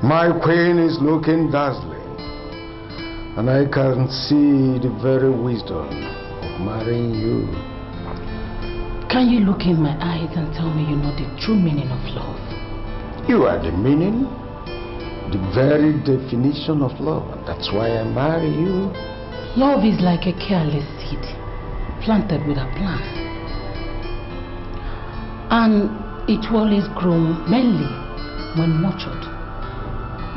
My queen is looking dazzling, and I can see the very wisdom of marrying you. Can you look in my eyes and tell me you know the true meaning of love? You are the meaning, the very definition of love, and that's why I marry you. Love is like a careless seed planted with a plan, and it will always grow mainly when nurtured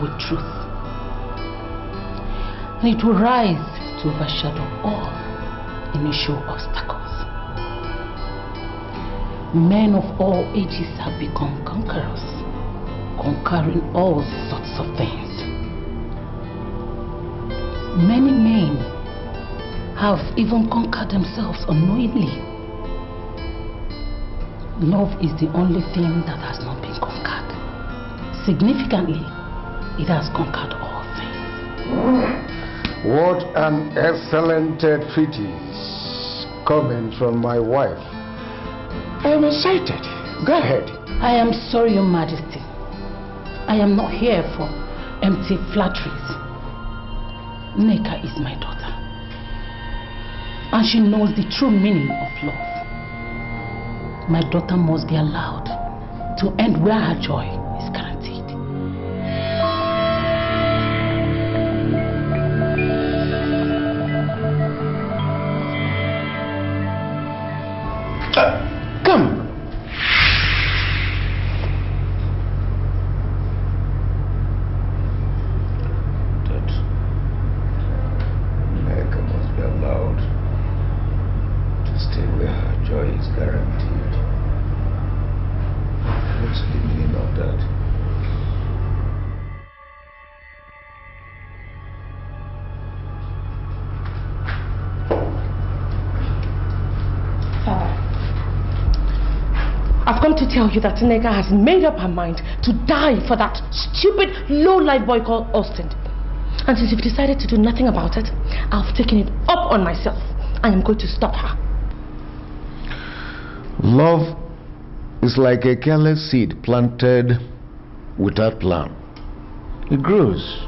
with truth, and it will rise to overshadow all initial obstacles. Men of all ages have become conquerors, conquering all sorts of things. Many men have even conquered themselves unknowingly. Love is the only thing that has not been conquered. Significantly, it has conquered all things. What an excellent treatise coming from my wife. I am excited. Go ahead. I am sorry, Your Majesty. I am not here for empty flatteries. Nneka is my daughter, and she knows the true meaning of love. My daughter must be allowed to end where her joy is guaranteed. Come. Nneka must be allowed to stay where her joy is guaranteed. What's the meaning of that? I've come to tell you that Nneka has made up her mind to die for that stupid, low-life boy called Austin. And since you've decided to do nothing about it, I've taken it up on myself. I am going to stop her. Love is like a careless seed planted without plan. It grows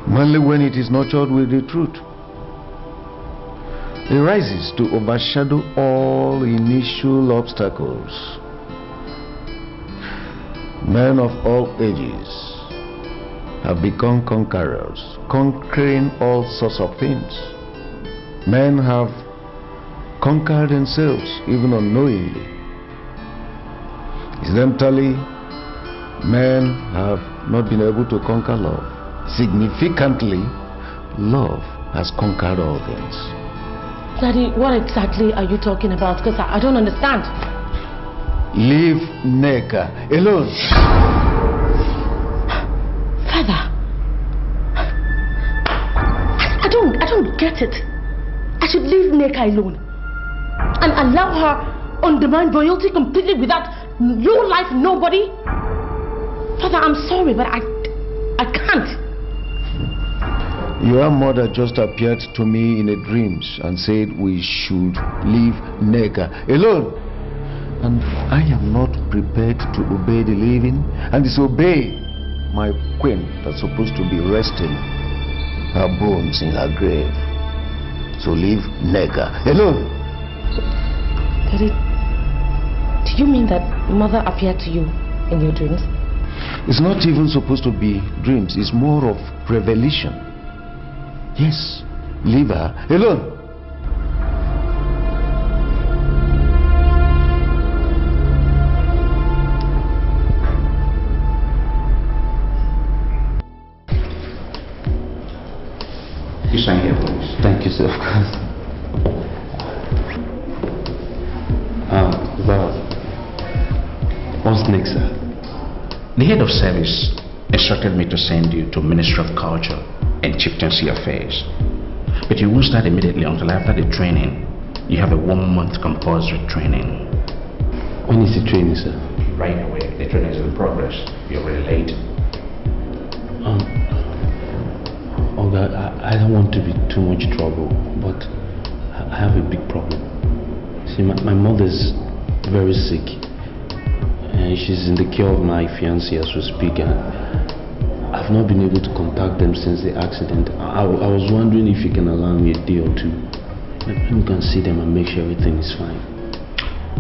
mainly when it is nurtured with the truth. It rises to overshadow all initial obstacles. Men of all ages have become conquerors, conquering all sorts of things. Men have conquered themselves even unknowingly. Incidentally, men have not been able to conquer love. Significantly, love has conquered all things. Daddy, what exactly are you talking about? Because I don't understand. Leave Nneka alone. Father, I don't get it. I should leave Nneka alone and allow her undermine royalty completely without your life, nobody. Father, I'm sorry, but I can't. Your mother just appeared to me in a dreams and said we should leave Nneka alone. And I am not prepared to obey the living and disobey my queen that's supposed to be resting her bones in her grave. So leave Nneka alone. Daddy, do you mean that mother appeared to you in your dreams? It's not even supposed to be dreams. It's more of revelation. Yes, leave her alone. You sign here, please. Thank you, sir, of course. Well, what's next, sir? The head of service instructed me to send you to Ministry of Culture and Chieftaincy Affairs. But you won't start immediately until after the training. You have a 1-month compulsory training. When is the training, sir? Right away. The training is in progress. You're really late. Oh God, I don't want to be too much trouble, but I have a big problem. See, my mother's very sick, and she's in the care of my fiancé as we speak, and I've not been able to contact them since the accident. I was wondering if you can allow me a day or two. Maybe we can see them and make sure everything is fine.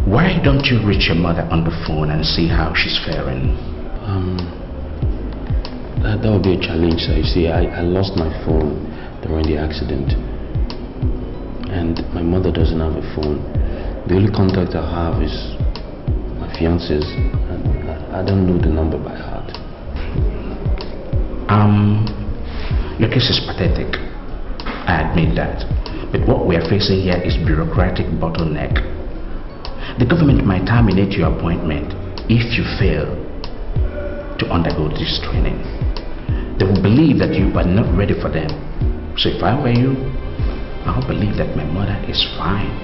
Why don't you reach your mother on the phone and see how she's faring? That would be a challenge, sir. You see, I lost my phone during the accident, and my mother doesn't have a phone. The only contact I have is my fiance's, and I don't know the number by heart. Your case is pathetic. I admit that. But what we are facing here is bureaucratic bottleneck. The government might terminate your appointment if you fail to undergo this training. They will believe that you are not ready for them. So if I were you, I would believe that my mother is fine.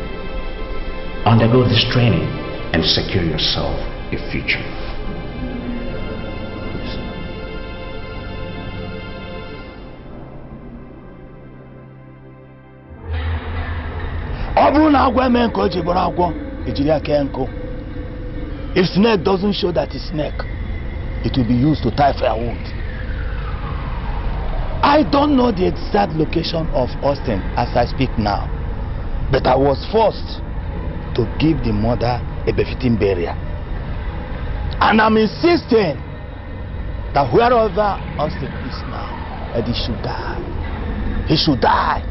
Undergo this training and secure yourself a future. If snake doesn't show that it's snake, it will be used to tie firewood. I don't know the exact location of Austin as I speak now, but I was forced to give the mother a befitting burial. And I'm insisting that wherever Austin is now, that he should die. He should die.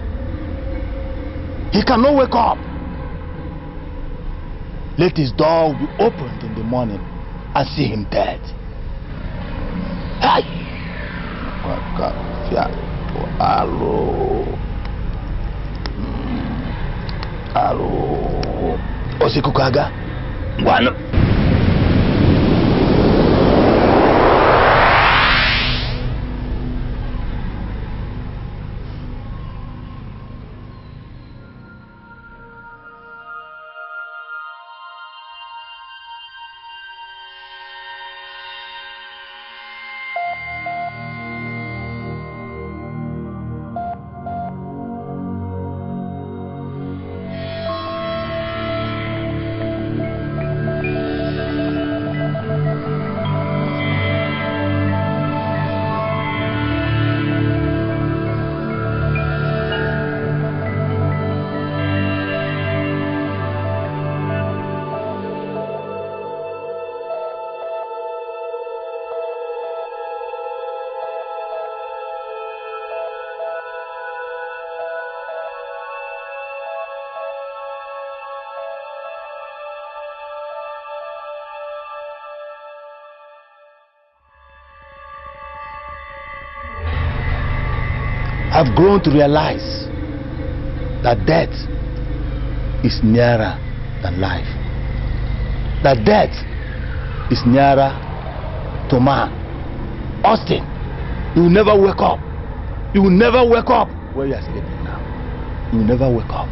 He cannot wake up. Let his door be opened in the morning and see him dead. Hey! Alo. Osikukaga. Bueno. I've grown to realize that death is nearer than life. That death is nearer to man. Austin, you will never wake up. You will never wake up where you are sleeping now. You will never wake up.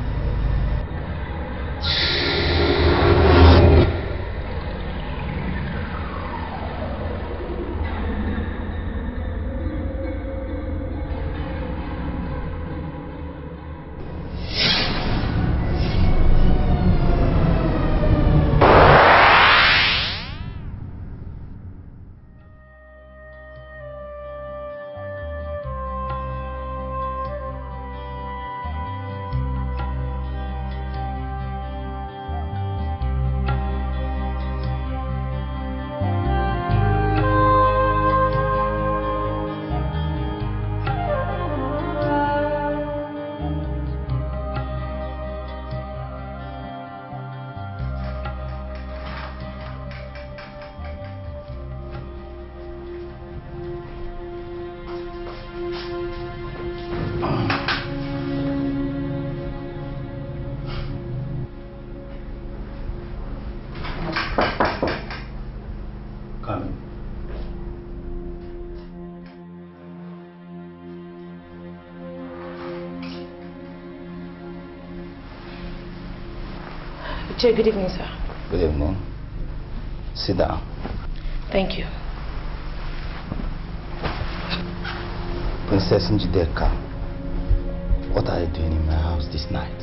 Iyke, good evening, sir. Good evening. Sit down. Thank you. Princess Njideka, what are you doing in my house this night?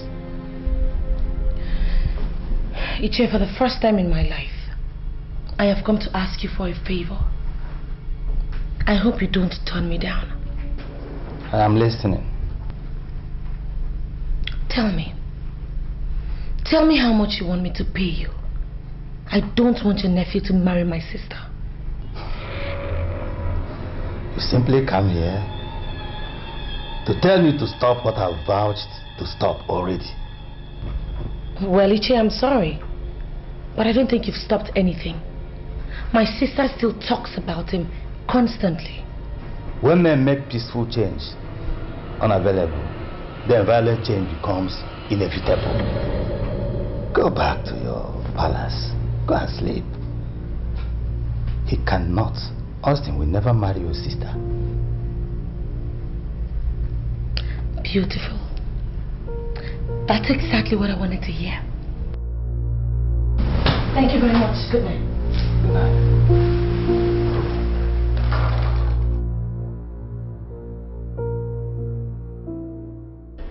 Iyke, for the first time in my life, I have come to ask you for a favor. I hope you don't turn me down. I am listening. Tell me. Tell me how much you want me to pay you. I don't want your nephew to marry my sister. You simply come here to tell me to stop what I've vouched to stop already. Well, Iyke, I'm sorry, but I don't think you've stopped anything. My sister still talks about him constantly. When men make peaceful change unavailable, then violent change becomes inevitable. Go back to your palace. Go and sleep. He cannot. Austin will never marry your sister. Beautiful. That's exactly what I wanted to hear. Thank you very much. Good night. Good night.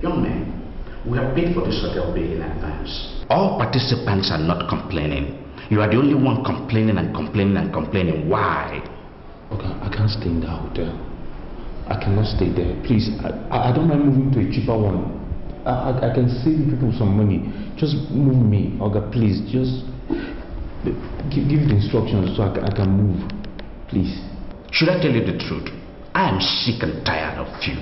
Young man, we have paid for this hotel bill in advance. All participants are not complaining. You are the only one complaining and complaining and complaining. Why? Okay, I can't stay in that hotel. I cannot stay there. Please, I don't mind moving to a cheaper one. I can save people some money. Just move me. Okay, please, just give the instructions so I can move. Please. Should I tell you the truth? I am sick and tired of you.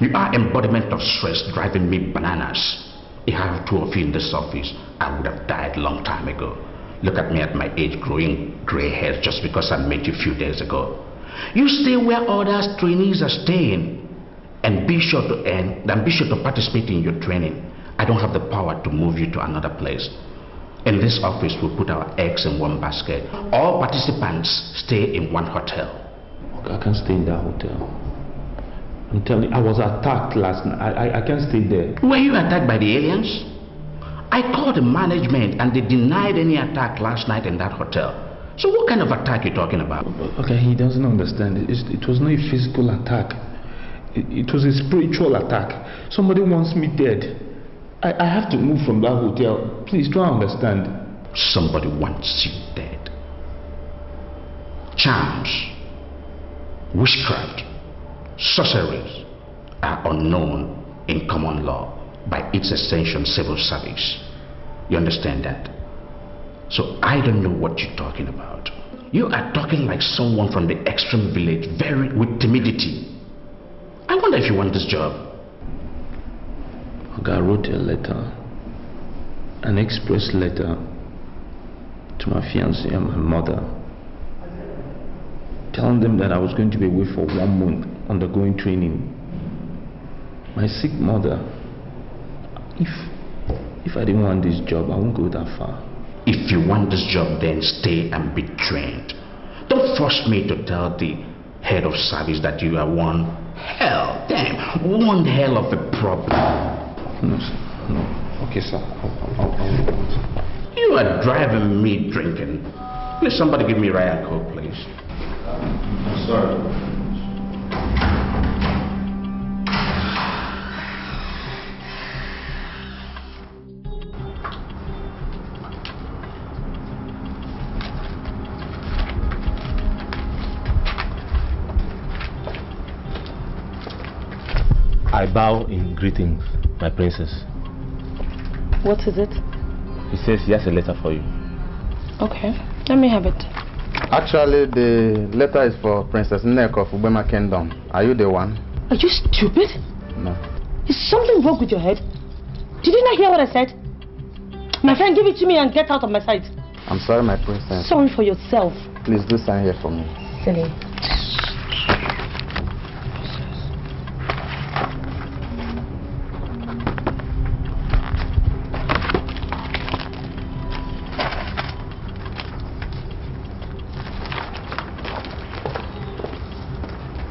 You are embodiment of stress driving me bananas. If I have two of you in this office, I would have died long time ago. Look at me at my age, growing gray hairs just because I met you a few days ago. You stay where others trainees are staying and be sure to participate in your training. I don't have the power to move you to another place. In this office, we put our eggs in one basket. All participants stay in one hotel. Okay, I can't stay in that hotel. I'm telling you, I was attacked last night. I can't stay there. Were you attacked by the aliens? I called the management and they denied any attack last night in that hotel. So what kind of attack are you talking about? Okay, he doesn't understand. It was not a physical attack. It was a spiritual attack. Somebody wants me dead. I have to move from that hotel. Please try and understand. Somebody wants you dead. Charms, witchcraft, sorceries are unknown in common law by its extension civil service. You understand that? So I don't know what you're talking about. You are talking like someone from the extreme village, very with timidity. I wonder if you want this job. I wrote a letter, an express letter to my fiancée and my mother, telling them that I was going to be away for 1 month undergoing training. My sick mother, if I didn't want this job, I won't go that far. If you want this job, then stay and be trained. Don't force me to tell the head of service that you are one hell of a problem. No, sir. No. Okay, sir. I'll You are driving me drinking. Please, somebody give me Ryan Coke, please. Sorry. I bow in greetings, my princess. What is it? He says he has a letter for you. Okay, let me have it. Actually, the letter is for Princess Nneka of Ubema Kingdom. Are you the one? Are you stupid? No. Is something wrong with your head? Did you not hear what I said? My friend, give it to me and get out of my sight. I'm sorry, my princess. Sorry for yourself. Please do sign here for me. Silly.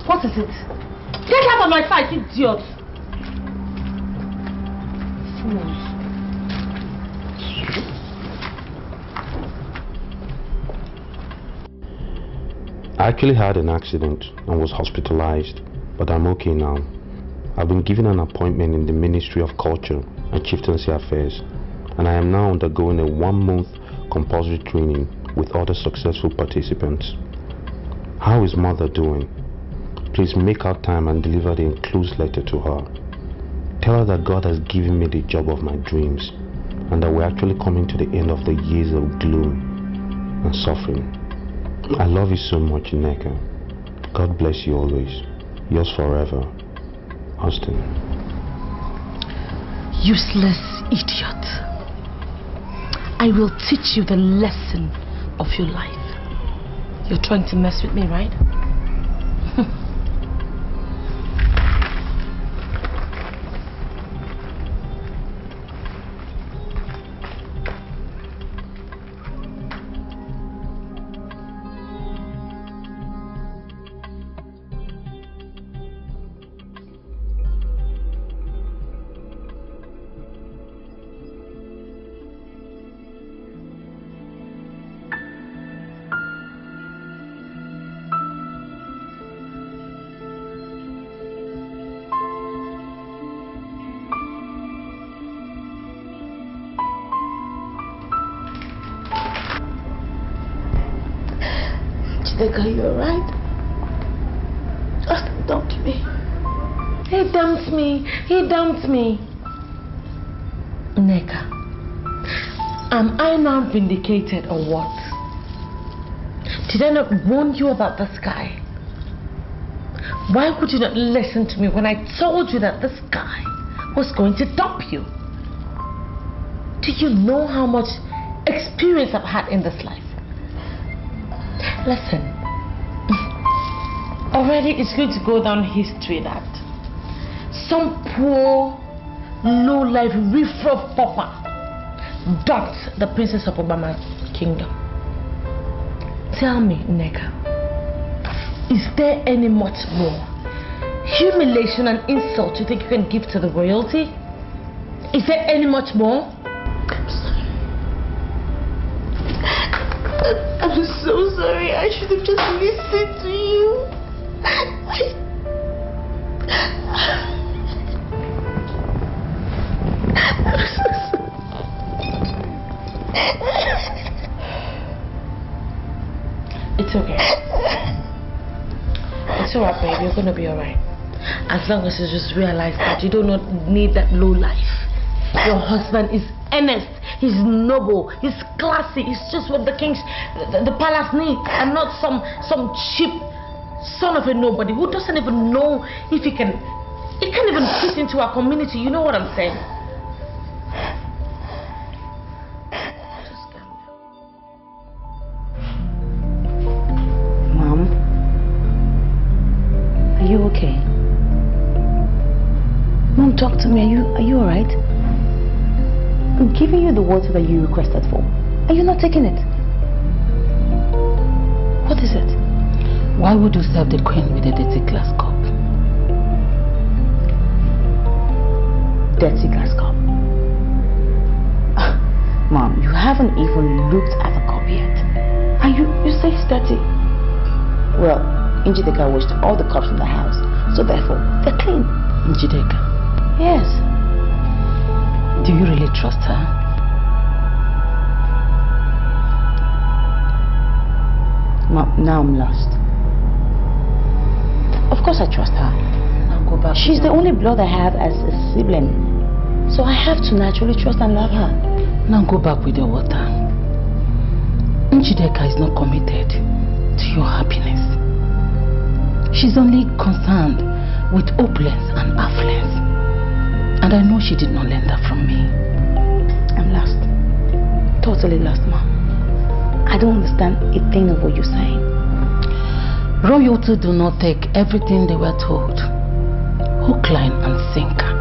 What is it? Get out of my sight, idiot! Fools. I actually had an accident and was hospitalized, but I'm okay now. I've been given an appointment in the Ministry of Culture and Chieftaincy Affairs, and I am now undergoing a 1-month compulsory training with other successful participants. How is Mother doing? Please make out time and deliver the enclosed letter to her. Tell her that God has given me the job of my dreams, and that we're actually coming to the end of the years of gloom and suffering. I love you so much, Iyke. God bless you always. Yours forever, Austin. Useless idiot. I will teach you the lesson of your life. You're trying to mess with me, right? Dikeh, you alright? Austin dumped me. He dumped me. He dumped me. Iyke, am I now vindicated or what? Did I not warn you about this guy? Why would you not listen to me when I told you that this guy was going to dump you? Do you know how much experience I've had in this life? Listen, already it's going to go down history that some poor, low-life, riff-raff pauper dumped the princess of Obama's kingdom. Tell me, Iyke, is there any much more humiliation and insult you think you can give to the royalty? Is there any much more? I'm so sorry. I should have just listened to you. I'm so sorry. It's okay. It's alright, baby. You're gonna be alright. As long as you just realize that you do not need that low life. Your husband is earnest, he's noble, he's classy, he's just what the king's, the palace needs, and not some cheap son of a nobody who doesn't even know if he can't even fit into our community. You know what I'm saying? Mom, are you okay? Mom, talk to me. Are you alright? I'm giving you the water that you requested for. Are you not taking it? What is it? Why would you serve the queen with a dirty glass cup? Dirty glass cup? Mom, you haven't even looked at the cup yet. And you say it's dirty. Well, Dikeh washed all the cups in the house, so therefore, they're clean. Dikeh? Yes. Do you really trust her? Mom, now I'm lost. Of course I trust her. Now go back. She's the only blood I have as a sibling. So I have to naturally trust and love her. Now go back with your water. Dikeh is not committed to your happiness. She's only concerned with opulence and affluence. And I know she did not learn that from me. I'm lost. Totally lost, Mom. I don't understand a thing of what you're saying. Royalty do not take everything they were told. Hook, line and sinker.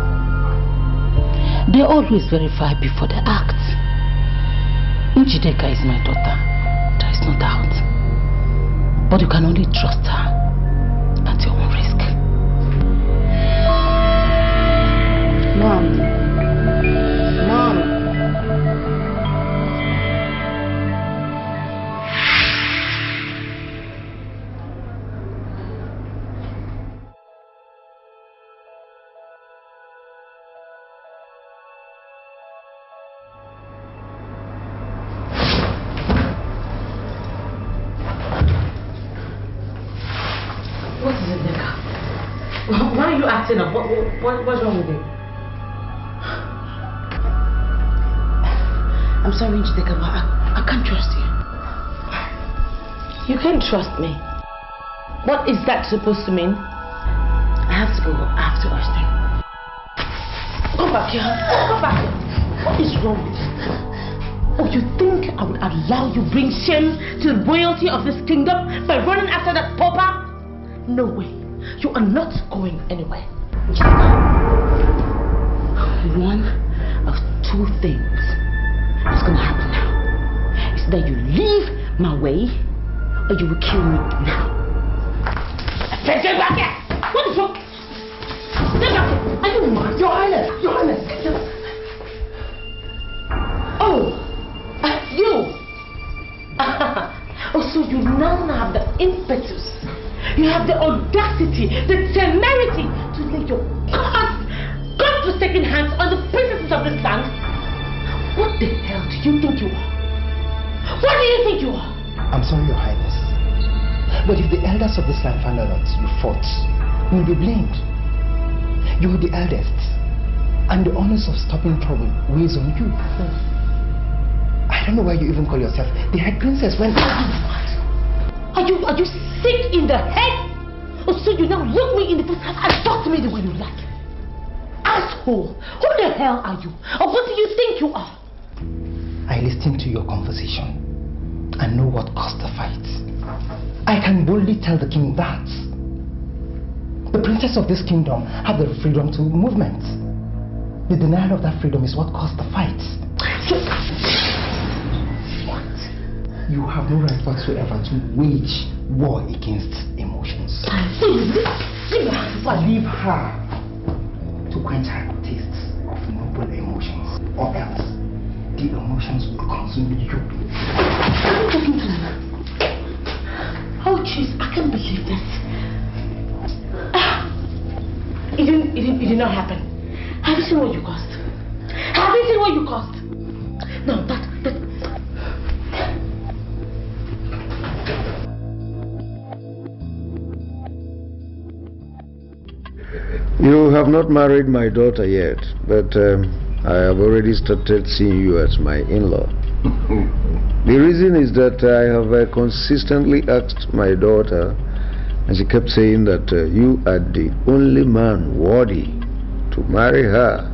They always verify before they act. Dikeh is my daughter. There is no doubt. But you can only trust her at your own risk. Mom. Mom. Why are you acting up? What's wrong with you? I'm sorry, Dikeh, but I can't trust you. You can't trust me. What is that supposed to mean? I have to go. I have to ask him. Come back here. Come back here. What is wrong with you? Oh, you think I would allow you bring shame to the royalty of this kingdom by running after that pauper? No way. You are not going anywhere. One of two things is going to happen now. It's that you leave my way or you will kill me now. Get back here! What the fuck? Get back here! Are you mad? Your Highness! Your Highness! Oh! You! Oh, so you now have the impetus. You have the audacity, the temerity to lay your God-forsaken hands on the princesses of this land? What the hell do you think you are? What do you think you are? I'm sorry, Your Highness. But if the elders of this land find out that you fought, you'll be blamed. You are the eldest, and the honors of stopping trouble weighs on you. I don't know why you even call yourself the head princess when... Are you sick in the head? Or so you now look me in the face and talk to me the way you like? Asshole! Who the hell are you? Or what do you think you are? I listened to your conversation and know what caused the fight. I can boldly tell the king that the princess of this kingdom have the freedom to movement. The denial of that freedom is what caused the fight. What? You have no right whatsoever to wage war against emotions. Leave her to quench her taste of noble emotions, or else the emotions will consume you. Are you talking to me? Oh jeez, I can't believe this. It did not happen. Have you seen what you caused? Have you seen what you caused? No, that. You have not married my daughter yet, but I have already started seeing you as my in-law. The reason is that I have consistently asked my daughter, and she kept saying that you are the only man worthy to marry her.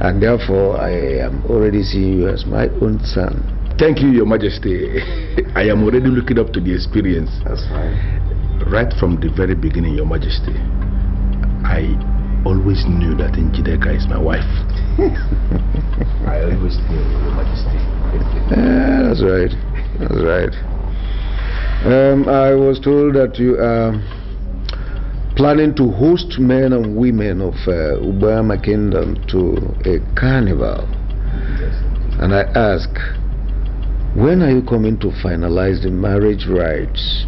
And therefore I am already seeing you as my own son. Thank you, Your Majesty. I am already looking up to the experience. That's fine. Right from the very beginning, Your Majesty, I always knew that Dikeh is my wife. I always knew, Your Majesty. That's right. That's right. I was told that you are planning to host men and women of Ubama Kingdom to a carnival. And I ask, when are you coming to finalize the marriage rites?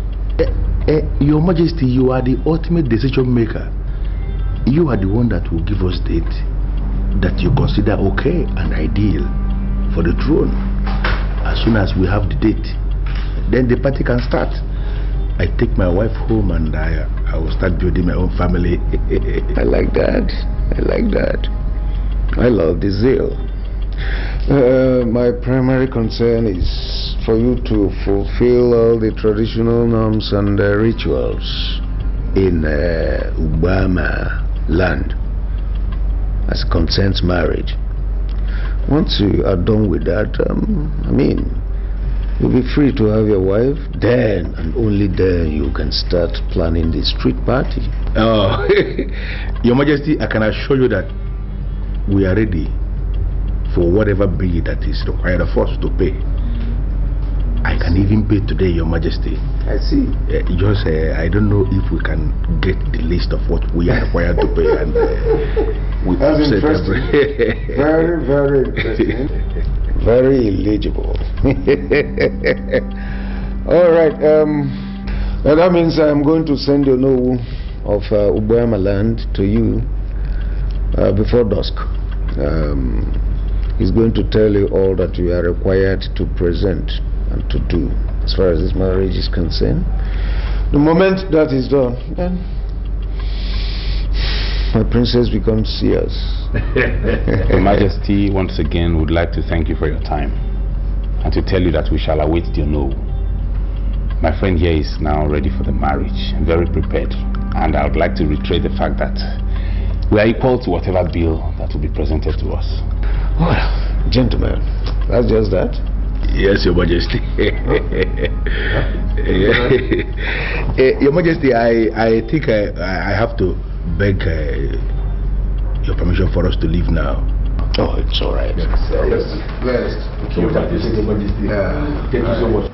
Your Majesty, you are the ultimate decision maker. You are the one that will give us date that you consider okay and ideal for the throne. As soon as we have the date, then the party can start. I take my wife home and I will start building my own family. I like that. I like that. I love the zeal. My primary concern is for you to fulfill all the traditional norms and rituals in Ubama land as concerns marriage. Once you are done with that, I mean, you'll be free to have your wife. Then and only then you can start planning the street party. Oh, Your Majesty, I can assure you that we are ready for whatever bill that is required of us to pay. I can even pay today, Your Majesty. I see. Just I don't know if we can get the list of what we are required to pay, and we That's interesting. Very, very interesting. Very illegible. All right. That means I'm going to send you know of Ubama land to you before dusk. He's going to tell you all that you are required to present and to do as far as this marriage is concerned. The moment that is done, then my princess becomes serious. Your Majesty, once again, would like to thank you for your time and to tell you that we shall await your no. My friend here is now ready for the marriage, very prepared, and I would like to reiterate the fact that we are equal to whatever bill that will be presented to us. Well, gentlemen, that's just that. Yes, Your Majesty. Your Majesty, I think I have to beg your permission for us to leave now. Oh, it's all right. Yes. Blessed. Thank you, Majesty. Thank you so much.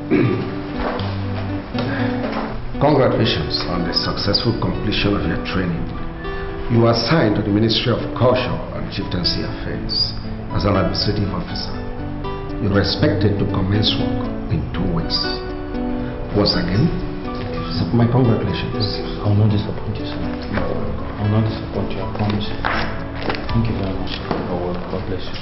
Congratulations on the successful completion of your training. You are assigned to the Ministry of Culture and Chieftaincy Affairs as an administrative officer. You are expected to commence work in 2 weeks. Once again, my congratulations. I will not disappoint you, sir. I will not disappoint you, I promise. Thank you very much. God bless you.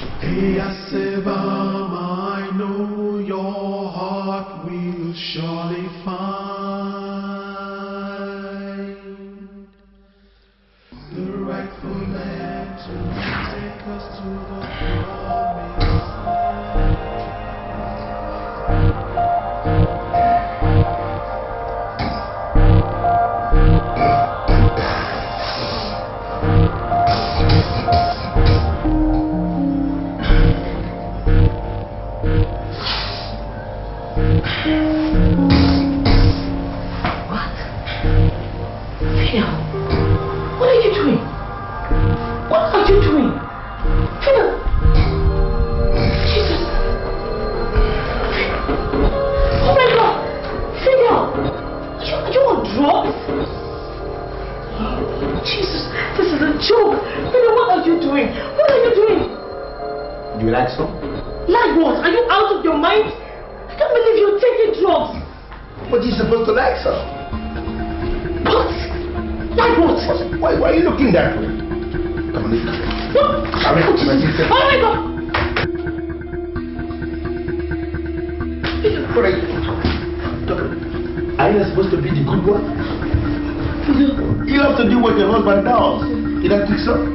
I know your heart will surely find the rightful land to take us to the promised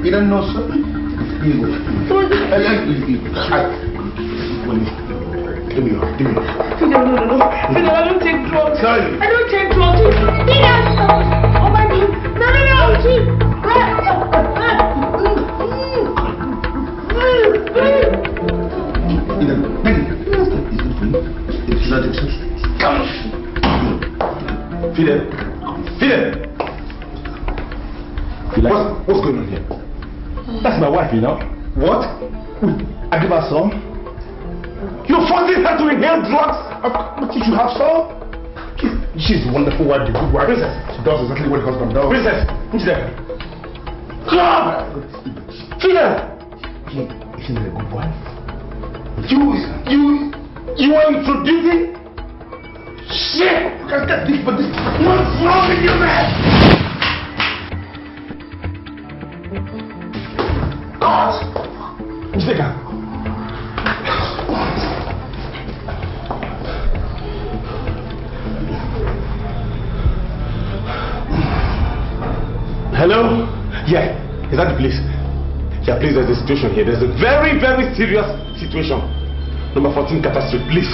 You don't know, sir? Here you go. Give me your. No. I don't take drugs. Sorry. I don't take drugs. Oh my God. Fidel. What's going on here? That's my wife, you know. What? I give her some. You're forcing her to inhale drugs? But you should have some. She's a wonderful wife, the good wife. Princess. She does exactly what the husband does. Princess, who's there? Come! Fidel! She's not a good wife. You are introducing? Shit! You can't get this, but this. What's wrong with you, man? Hello? Yeah, is that the place? Yeah, please, there's a situation here. There's a very, very serious situation. Number 14 catastrophe, please.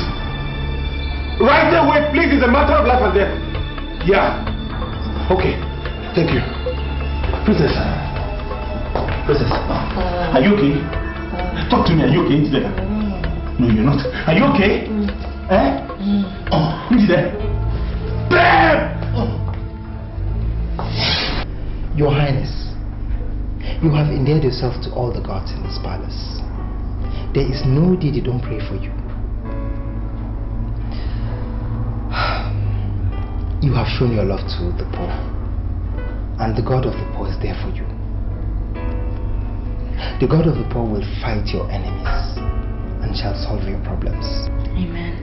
Right away, please. It's a matter of life and death. Yeah. Okay. Thank you. Princess. Are you okay? Talk to me. Are you okay? No, you're not. Are you okay? Oh, who's there? Babe! Your Highness, you have endeared yourself to all the gods in this palace. There is no day they don't pray for you. You have shown your love to the poor, and the God of the poor is there for you. The God of the poor will fight your enemies and shall solve your problems. Amen.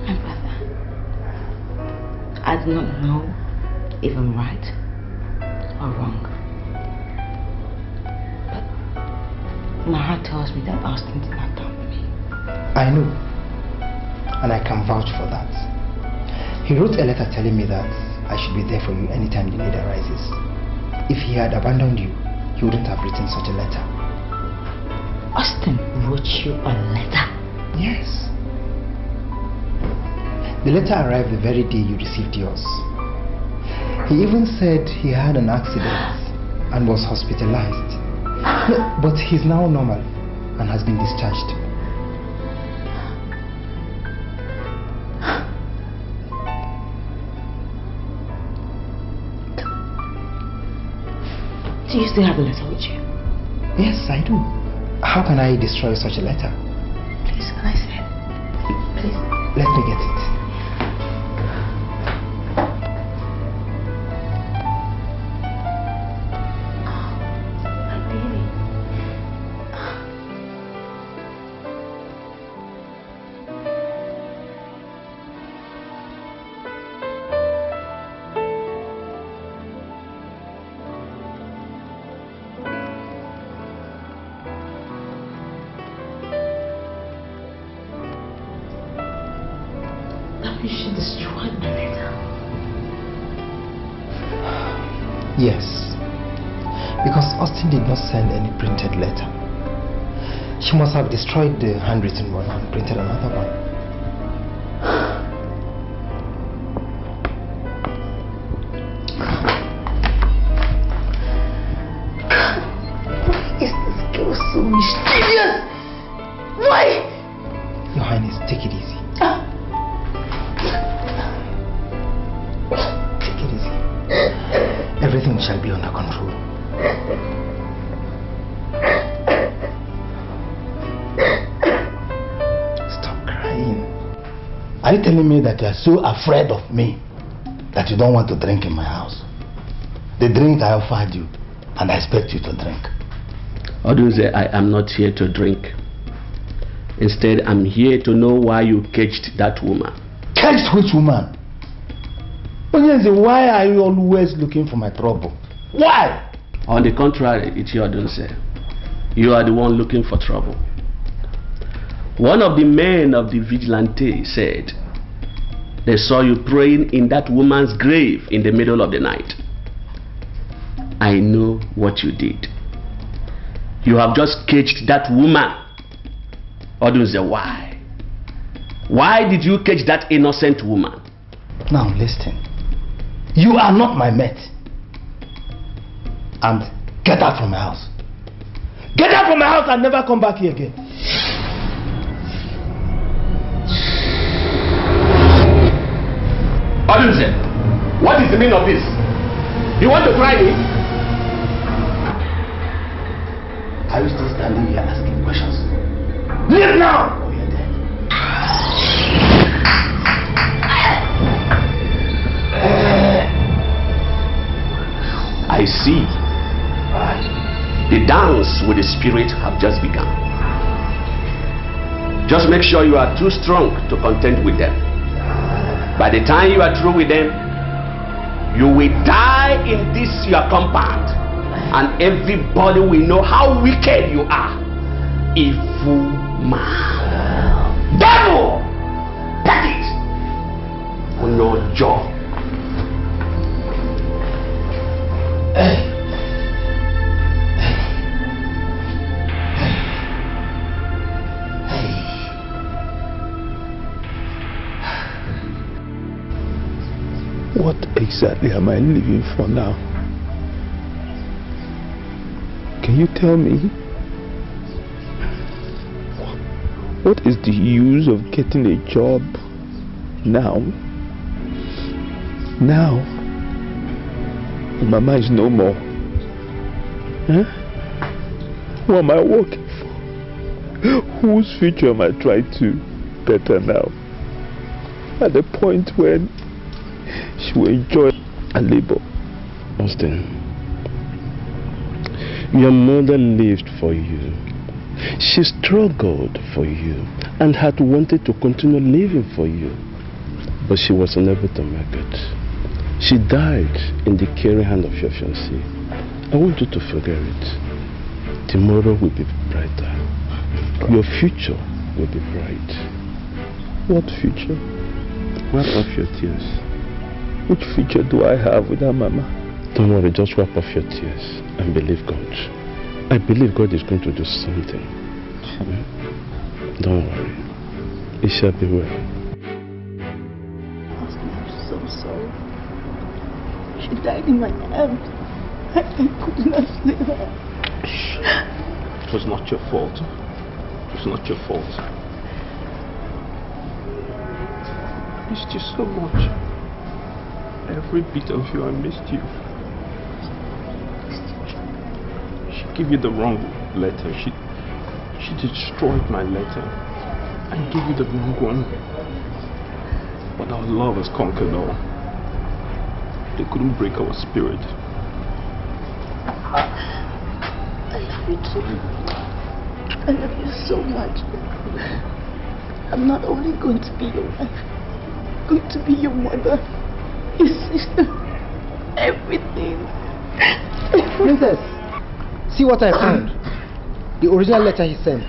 My brother, I do not know if I'm right or wrong, but my heart tells me that Austin did not dump me. I know, and I can vouch for that. He wrote a letter telling me that I should be there for you anytime the need arises. If he had abandoned you, he wouldn't have written such a letter. Austin wrote you a letter? Yes. The letter arrived the very day you received yours. He even said he had an accident and was hospitalized. No, but he's now normal and has been discharged. Do you still have the letter with you? Yes, I do. How can I destroy such a letter? Please, can I see it? Please. Let me get it. She destroyed the letter. Yes, because Austin did not send any printed letter. She must have destroyed the handwritten one and printed another one. Why is this girl so mischievous? Why? Your Highness, take it easy. Everything shall be under control. Stop crying. Are you telling me that you are so afraid of me that you don't want to drink in my house? The drink I offered you, and I expect you to drink. Odunze, I am not here to drink. Instead, I'm here to know why you caged that woman. Caged which woman? Why are you always looking for my trouble? Why? On the contrary, it's your Odunze. You are the one looking for trouble. One of the men of the vigilante said they saw you praying in that woman's grave in the middle of the night. I know what you did. You have just caged that woman. Odunze, why? Why did you cage that innocent woman? Now listen. You are not my mate. And get out from my house. Get out from my house and never come back here again. Odunze, what is the meaning of this? You want to try me? Are you still standing here asking questions? Leave now! Or you're dead. I see. The dance with the spirit have just begun. Just make sure you are too strong to contend with them. By the time you are through with them, you will die in this your compound, and everybody will know how wicked you are. Evil man. Devil! Pack it on your jaw. What exactly am I living for now? Can you tell me? What is the use of getting a job now? Now, Mama is no more. Huh? What am I working for? Whose future am I trying to better now? At the point when she will enjoy her labor. Austin, your mother lived for you. She struggled for you and had wanted to continue living for you, but she was unable to make it. She died in the caring hand of your fiancé. I want you to forget it. Tomorrow will be brighter. Your future will be bright. What future? Wipe off your tears. Which future do I have without Mama? Don't worry, just wipe off your tears and believe God. I believe God is going to do something. Don't worry. It shall be well. I'm so sorry. She died in my arms. I could not save her. It was not your fault. It was not your fault. I missed you so much. Every bit of you, I missed you. She gave you the wrong letter. She destroyed my letter and gave you the wrong one. But our love has conquered all. They couldn't break our spirit. I love you too. I love you so much. I'm not only going to be your wife, I'm going to be your mother, your sister, everything. Princess, see what I found. The original letter he sent.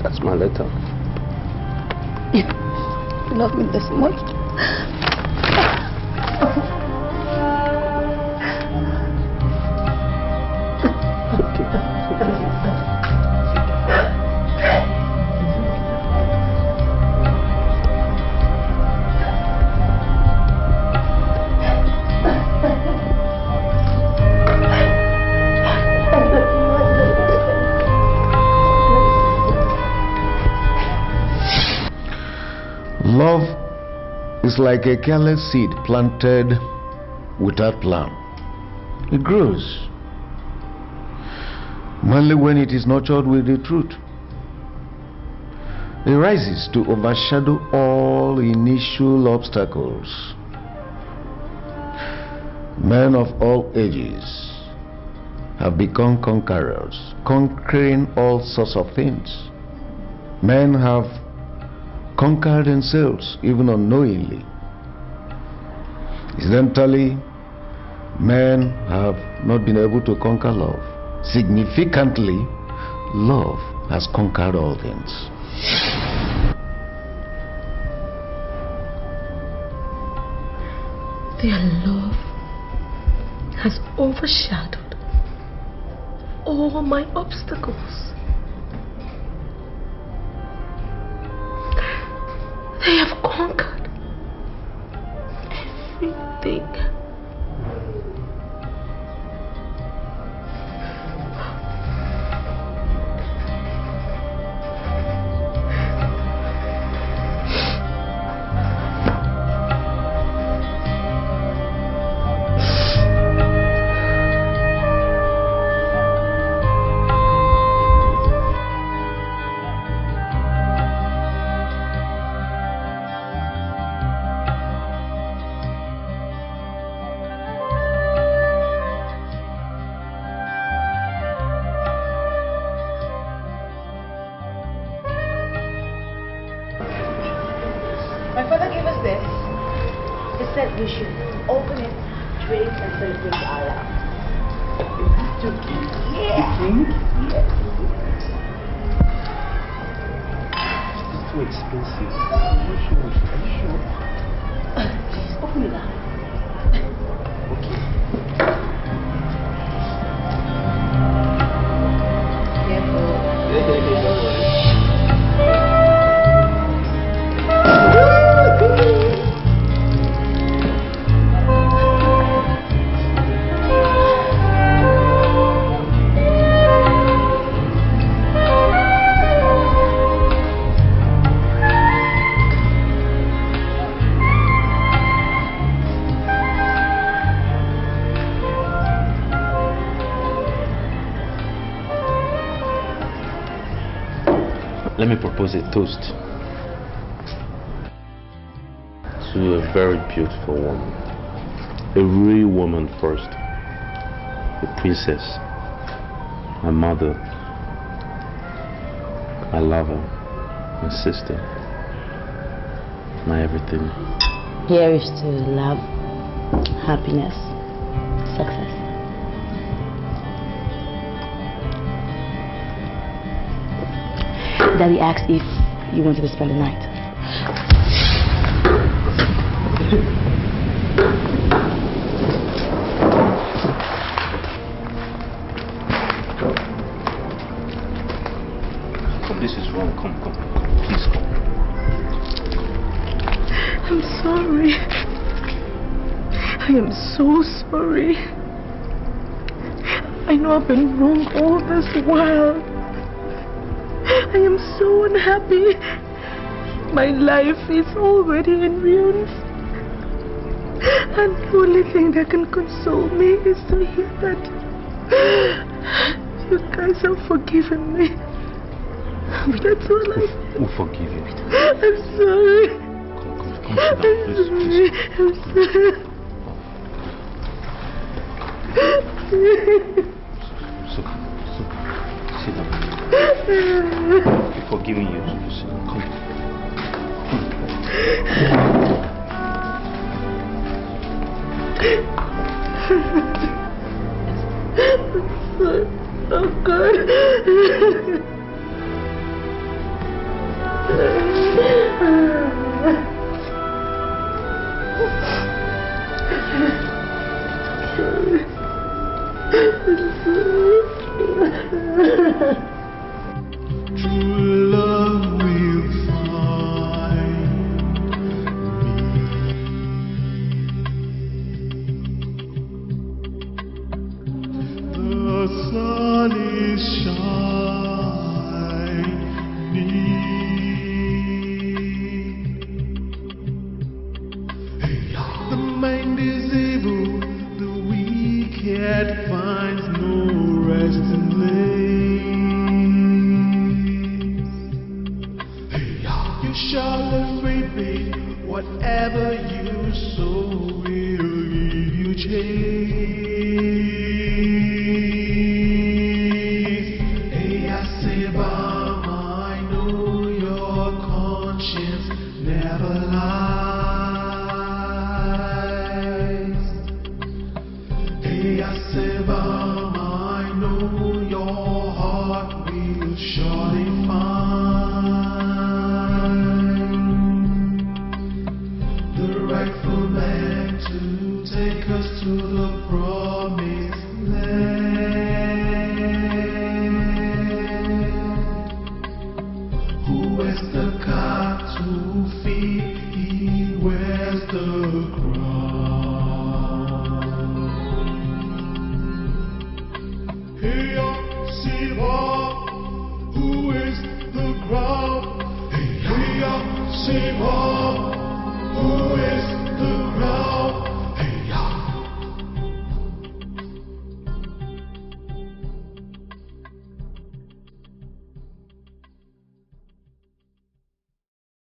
That's my letter. You love me this much? Love is like a careless seed planted without plan. It grows, mainly when it is nurtured with the truth. It rises to overshadow all initial obstacles. Men of all ages have become conquerors, conquering all sorts of things. Men have conquer themselves even unknowingly. Incidentally, men have not been able to conquer love. Significantly, love has conquered all things. Their love has overshadowed all my obstacles. They have conquered everything. My father gave us this. He said we should open it, drink, and celebrate our love. Yeah. Yes. It's too expensive. Are you sure? Please, open it up. Okay. Careful. Let me propose a toast to a very beautiful woman, a real woman first, a princess, my mother, my lover, my sister, my everything. Here is to love, happiness, success. Daddy asked if you wanted to spend the night. Come, this is wrong. Come, please come. I'm sorry. I am so sorry. I know I've been wrong all this while. I am so unhappy. My life is already in ruins. And the only thing that can console me is to hear that you guys have forgiven me. But that's all We'll forgive you. I'm sorry. Come sit down, please. I'm sorry. Sit down. We're forgiving you. Sit down. Come. Oh God. True love will find me. The sun is shining. The mind is evil, the wicked finds no resting place. You shall afraid be, whatever you sow will give you chase. Hey, I say, Bama, I know your conscience never lies. Hey, I say, Bama, I know your heart will surely find the rightful man to take us to the promised land. Who wears the cap to feed? He wears the crown. Hey, Siva, who is the crown? Hey, Siva.